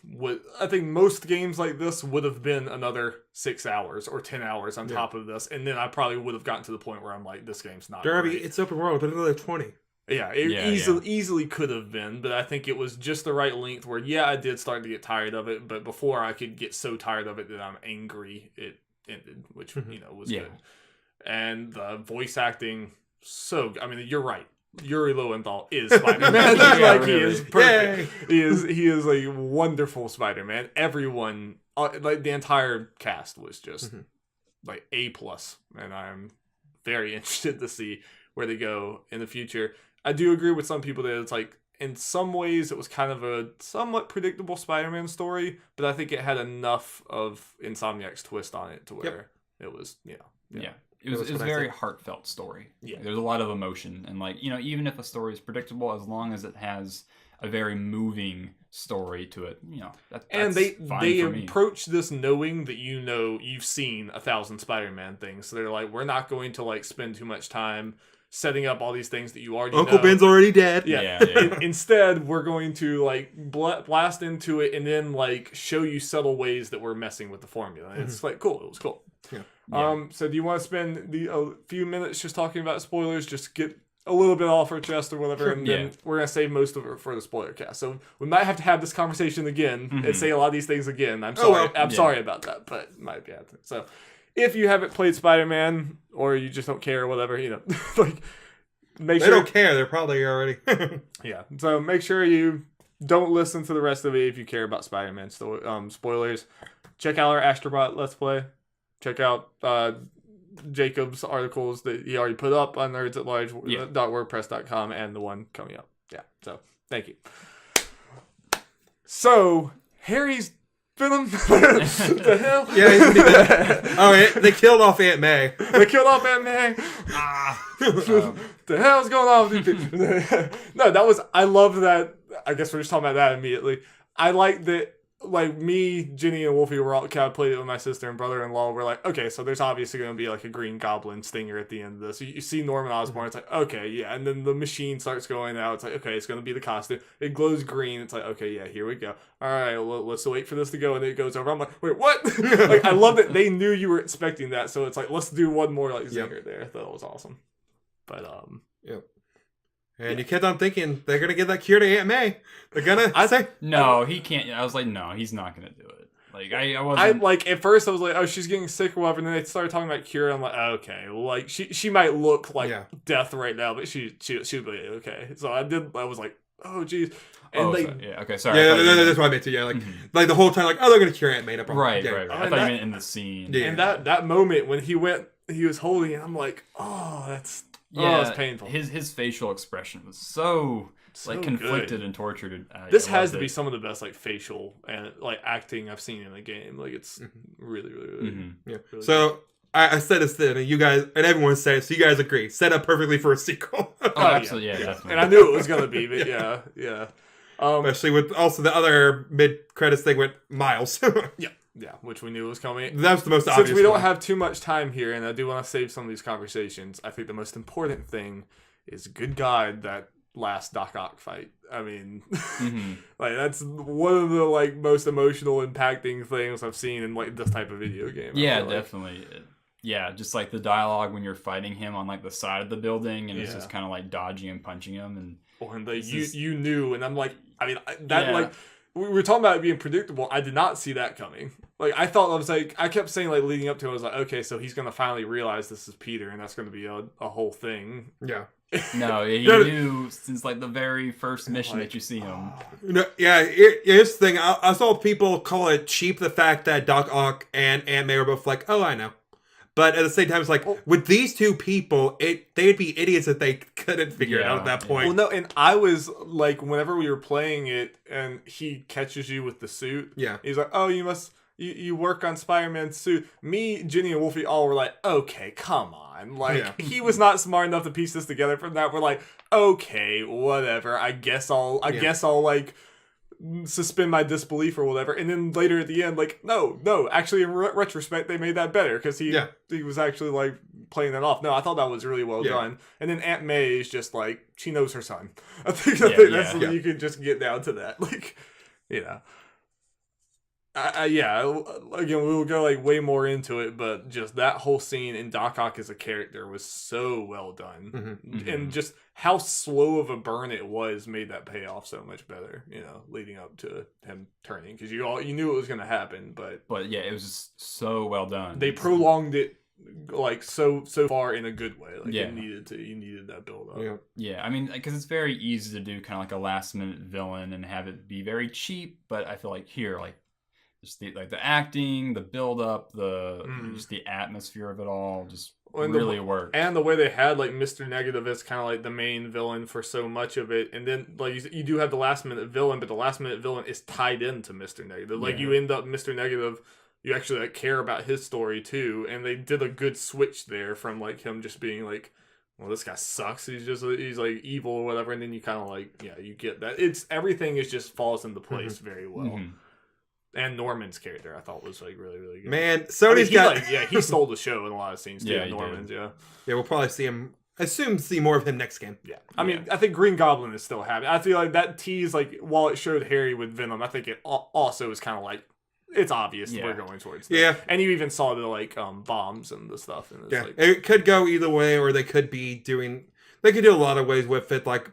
I think most games like this would have been another 6 hours or 10 hours on top of this, and then I probably would have gotten to the point where I'm like, this game's not Derby, great. it's open world, but another 20. Yeah, easily could have been, but I think it was just the right length where, I did start to get tired of it, but before I could get so tired of it that I'm angry, it ended, which, was good. And the voice acting, I mean, you're right. Yuri Lowenthal is Spider-Man. He is perfect. He is a wonderful Spider-Man. Everyone, like the entire cast was just like A+, and I'm very interested to see where they go in the future. I do agree with some people that it's like, in some ways, it was kind of a somewhat predictable Spider-Man story, but I think it had enough of Insomniac's twist on it to where it was, It was a very heartfelt story. Yeah. Like, there's a lot of emotion. And like, even if a story is predictable, as long as it has a very moving story to it, that's and they approach this knowing that you've seen 1,000 Spider-Man things. So they're like, we're not going to like spend too much time setting up all these things that you already Uncle Ben's already dead. Yeah. Instead, we're going to like blast into it and then like show you subtle ways that we're messing with the formula. And it's like, cool. It was cool. Yeah. So do you want to spend a few minutes just talking about spoilers? Just get a little bit off our chest or whatever, and then we're going to save most of it for the spoiler cast. So we might have to have this conversation again and say a lot of these things again. I'm sorry. I'm sorry about that, but might be happening. So if you haven't played Spider-Man or you just don't care or whatever, like they don't care. They're probably already. Yeah. So make sure you don't listen to the rest of it if you care about Spider-Man spoilers. Check out our ASTRO BOT Let's Play. Check out Jacob's articles that he already put up on nerdsatlarge.wordpress.com and the one coming up. Yeah. So thank you. So Harry's Venom. The hell? Yeah, they killed off Aunt May. They killed off Aunt May. The hell's going on with these people? No, I love that. I guess we're just talking about that immediately. I like that, like, me, Jenny, and Wolfie were all kind of played it with my sister and brother-in-law. We're like, okay, so there's obviously going to be like a Green Goblin stinger at the end of this. You see Norman Osborn, it's like, okay, yeah. And then the machine starts going out. It's like, okay, it's going to be the costume. It glows green. It's like, okay, yeah, here we go. All right, well, let's wait for this to go. And then it goes over. I'm like, wait, what? Like, I love that they knew you were expecting that. So it's like, let's do one more like zinger there. I thought it was awesome. But, And you kept on thinking they're gonna give that cure to Aunt May. They're gonna say no, he can't. I was like, no, he's not gonna do it. Like I wasn't. I like at first I was like, oh, she's getting sick or whatever, and then they started talking about cure. I'm like, okay, well, like she might look like death right now, but she'll be okay. So I was like, oh geez. And okay, sorry. Yeah, that's what I meant to. Yeah, like the whole time, like, oh, they're gonna cure Aunt May. Right. I thought you meant in the scene. Yeah. And that moment when he was holding it, I'm like, oh, that's. Yeah, it's painful. His facial expression was so like conflicted and tortured. This has to be some of the best like facial and like acting I've seen in the game. Like it's really, really, really, really so I said this then, and you guys and everyone said it, so you guys agree. Set up perfectly for a sequel. Absolutely, yeah, definitely. And I knew it was gonna be, but yeah. Especially with also the other mid credits thing with Miles. Yeah, which we knew was coming. That's the most obvious. Since we don't have too much time here, and I do want to save some of these conversations, I think the most important thing is, good God, that last Doc Ock fight. I mean, like that's one of the like most emotional, impacting things I've seen in like this type of video game. Yeah, definitely. Yeah, just like the dialogue when you're fighting him on like the side of the building, and it's just kind of like dodging and punching him, and you knew, and I'm like, I mean that like. we were talking about it being predictable. I did not see that coming. Like, I thought, I kept saying, like, leading up to it, I was like, okay, so he's going to finally realize this is Peter, and that's going to be a whole thing. Yeah. No, he knew since, like, the very first mission that you see him. No, yeah, here's the thing. I saw people call it cheap, the fact that Doc Ock and Aunt May were both like, oh, I know. But at the same time, it's like, with these two people, they'd be idiots if they couldn't figure it out at that point. Well, no, and I was, like, whenever we were playing it, and he catches you with the suit, he's like, oh, you work on Spider-Man's suit. Me, Jenny, and Wolfie all were like, okay, come on. Like, he was not smart enough to piece this together from that. We're like, okay, whatever. I guess I'll like, suspend my disbelief or whatever. And then later at the end, like, no, actually in retrospect, they made that better because he was actually, like, playing that off. No, I thought that was really well done. And then Aunt May is just like, she knows her son. I think that's you can just get down to that. Like, you know. Again, we will go like way more into it, but just that whole scene in Doc Ock as a character was so well done, and just how slow of a burn it was made that payoff so much better. You know, leading up to him turning, because you knew it was going to happen, but yeah, it was just so well done. They prolonged it like so far in a good way. Like you needed that build up. Yeah. I mean, because it's very easy to do kind of like a last minute villain and have it be very cheap, but I feel like here, like. Just the acting, the build up, just the atmosphere of it all, just really worked. And the way they had like Mr. Negative as kind of like the main villain for so much of it, and then like you do have the last minute villain, but the last minute villain is tied into Mr. Negative. Like you end up Mr. Negative, you actually like care about his story too, and they did a good switch there from like him just being like, well, this guy sucks. He's like evil or whatever, and then you kind of like you get that. It's everything is just falls into place very well. And Norman's character, I thought, was like really, really good. Man, Sony's he stole the show in a lot of scenes too. Norman's, yeah, we'll probably see more of him next game. Yeah, I mean, I think Green Goblin is still happy. I feel like that tease, like while it showed Harry with Venom, I think it also is kind of like it's obvious we're going towards that. Yeah, and you even saw the like bombs and the stuff. And like, it could go either way, or they could do a lot of ways with it, like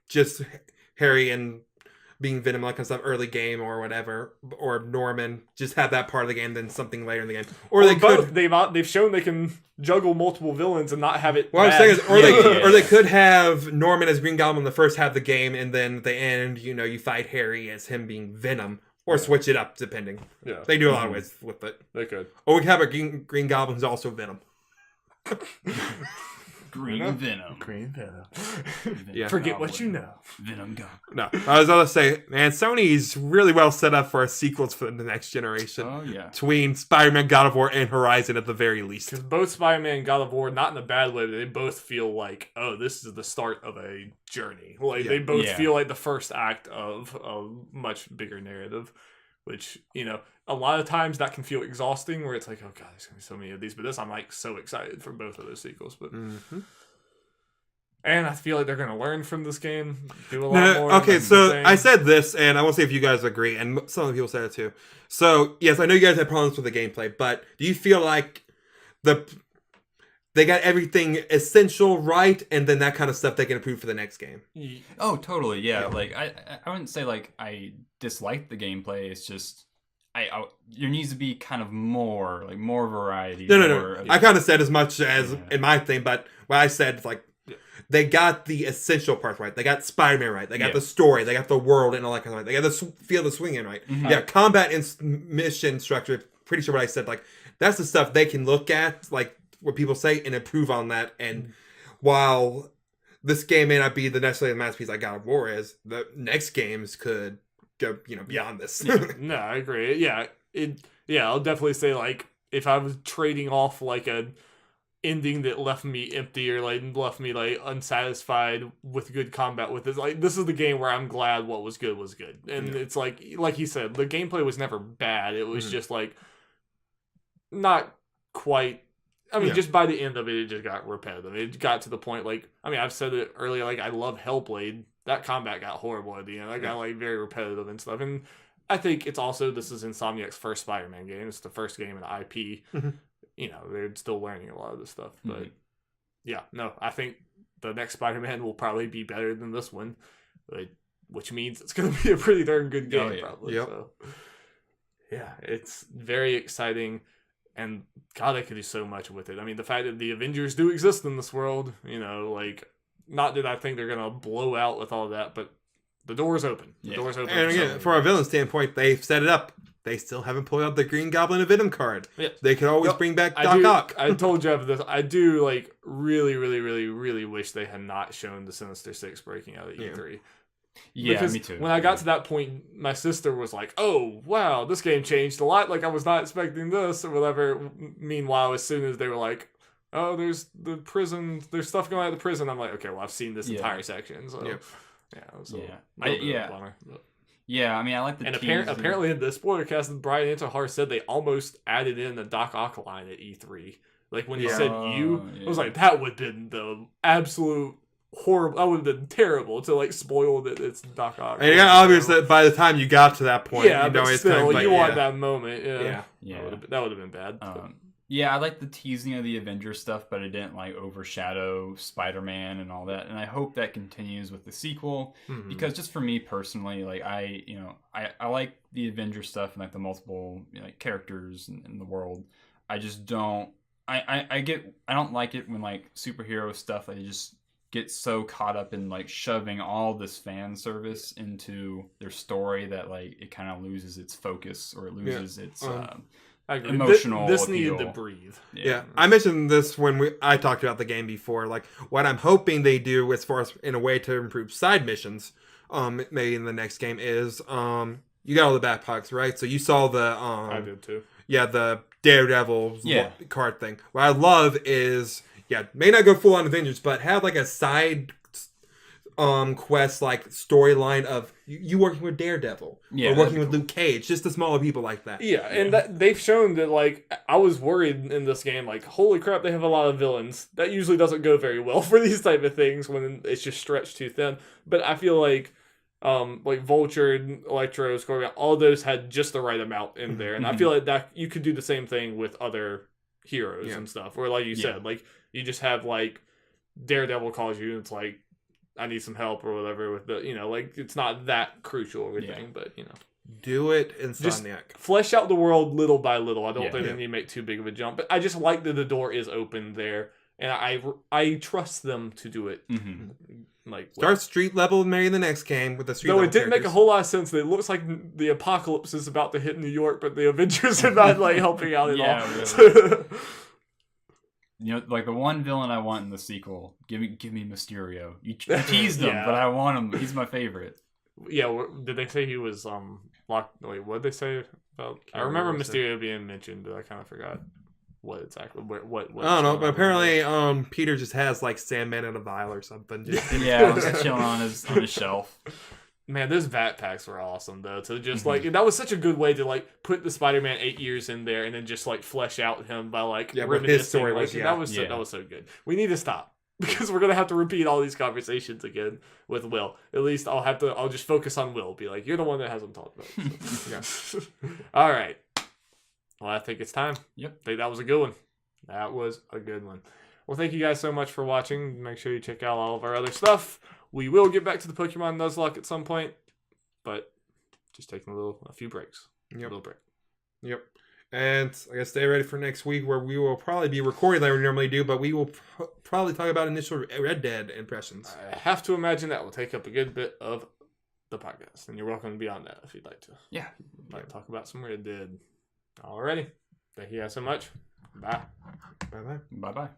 just Harry and being Venom, like kind of stuff, early game or whatever, or Norman just have that part of the game, then something later in the game, or they both. They've shown they can juggle multiple villains and not have it. Well, I'm saying is, or they could have Norman as Green Goblin the first half of the game, and then at the end, you fight Harry as him being Venom, or switch it up depending. Yeah, they do a lot of ways with it. They could, or we could have a Green Goblin who's also Venom. Green Venom. Yeah. Forget what you know. Venom go. No, I was going to say, man, Sony's really well set up for sequels for the next generation. Oh, yeah. Between Spider-Man, God of War, and Horizon at the very least. Because both Spider-Man and God of War, not in a bad way, but they both feel like, oh, this is the start of a journey. Like, they both feel like the first act of a much bigger narrative. Which, a lot of times that can feel exhausting where it's like, oh god, there's going to be so many of these. But this, I'm like so excited for both of those sequels. But and I feel like they're going to learn from this game, do a lot more. Okay, so I said this, and I want to see if you guys agree, and some of the people said it too. So, yes, I know you guys had problems with the gameplay, but do you feel like they got everything essential right, and then that kind of stuff they can improve for the next game? Oh, totally, yeah. Like, I wouldn't say, like, I dislike the gameplay, it's just... there needs to be kind of more variety. No. I kind of said as much as in my thing, but what I said is like, they got the essential parts right. They got Spider-Man right. They got the story. They got the world and all that kind of right. They got the feel the swing in right. Yeah, combat and mission structure. Pretty sure what I said. Like, that's the stuff they can look at, like what people say, and improve on that. And while this game may not be necessarily the masterpiece like God of War is, the next games could go beyond this. No, I agree. Yeah, I'll definitely say like if I was trading off like a ending that left me empty or like left me like unsatisfied with good combat with this, like this is the game where I'm glad what was good, and it's like he said, the gameplay was never bad. It was just like not quite. I mean, just by the end of it just got repetitive. It got to the point like, I mean, I've said it earlier, like I love Hellblade. That combat got horrible at the end. That got like very repetitive and stuff. And I think it's also, this is Insomniac's first Spider-Man game. It's the first game in the IP. They're still learning a lot of this stuff. But I think the next Spider-Man will probably be better than this one. But which means it's going to be a pretty darn good game, probably. Yep. So, yeah, it's very exciting. And God, they could do so much with it. I mean, the fact that the Avengers do exist in this world, like, not that I think they're going to blow out with all that, but the door's open. The door's open. And again, from a villain standpoint, they've set it up. They still haven't pulled out the Green Goblin Venom card. Yep. They could always bring back Doc Ock. I told Jeff this. I do, like, really, really, really, really wish they had not shown the Sinister Six breaking out at E3. Yeah, because me too. When I got to that point, my sister was like, "Oh, wow, this game changed a lot. Like, I was not expecting this," or whatever. Meanwhile, as soon as they were like, "Oh, there's the prison. There's stuff going on at the prison," I'm like, "Okay, well, I've seen this entire section." So, it was a bummer. Yeah, I mean, I like the apparently in the Spoilercast, Brian Intihar said they almost added in the Doc Ock line at E3. Like, when he said I was like, that would have been the absolute horrible. That would have been terrible to, like, spoil that it's Doc Ock. And it's obvious that by the time you got to that point, you know, it's still, time, you want that moment. Yeah. That would have been bad. Yeah, I like the teasing of the Avengers stuff, but it didn't, like, overshadow Spider-Man and all that. And I hope that continues with the sequel, because just for me personally, like, I like the Avengers stuff and, like, the multiple, like, characters in the world. I just don't. I don't like it when, like, superhero stuff, like, they just get so caught up in, like, shoving all this fan service into their story that, like, it kind of loses its focus, or it loses its emotional this appeal. needed to breathe. Yeah, I mentioned this when I talked about the game before. Like, what I'm hoping they do, as far as in a way to improve side missions, maybe in the next game, is you got all the backpacks, right? So you saw the I did too. Yeah, the Daredevil card thing. What I love is may not go full on Avengers, but have like a side quest, like, storyline of you working with Daredevil or working with Luke Cage, just the smaller people like that. And they've shown that, like, I was worried in this game, like, holy crap, they have a lot of villains. That usually doesn't go very well for these type of things when it's just stretched too thin. But I feel like Vulture, Electro, Scorpion, all those had just the right amount in there, and I feel like that you could do the same thing with other heroes and stuff. Or like you said, like, you just have, like, Daredevil calls you, and it's like, I need some help or whatever with the, like, it's not that crucial or anything, but, Do it, Insomniac. Just flesh out the world little by little. I don't think they need to make too big of a jump, but I just like that the door is open there, and I trust them to do it. Like, start street level, maybe the next game with the street level. No, it didn't make a whole lot of sense. It looks like the apocalypse is about to hit New York, but the Avengers are not, like, helping out at all. Really. Like, the one villain I want in the sequel, give me Mysterio. You teased him, but I want him. He's my favorite. Yeah, did they say he was locked? Wait, what did they say about? I remember Mysterio being mentioned, but I kind of forgot what exactly. What I don't know, but apparently, Peter just has, like, Sandman in a vial or something. Yeah, just chilling on his shelf. Man, those Vat Packs were awesome, though. To just, like, that was such a good way to, like, put the Spider-Man 8 years in there and then just, like, flesh out him by, like, reminiscing. His story was, that was so good. We need to stop, because we're going to have to repeat all these conversations again with Will. At least I'll just focus on Will. Be like, you're the one that hasn't talked about it. So. All right. Well, I think it's time. Yep. I think that was a good one. That was a good one. Well, thank you guys so much for watching. Make sure you check out all of our other stuff. We will get back to the Pokemon Nuzlocke at some point, but just taking a few breaks. A little break. Yep. And I guess stay ready for next week, where we will probably be recording like we normally do, but we will probably talk about initial Red Dead impressions. I have to imagine that will take up a good bit of the podcast, and you're welcome to be on that if you'd like to. Yeah. Might talk about some Red Dead. Alrighty. Thank you guys so much. Bye. Bye-bye. Bye-bye.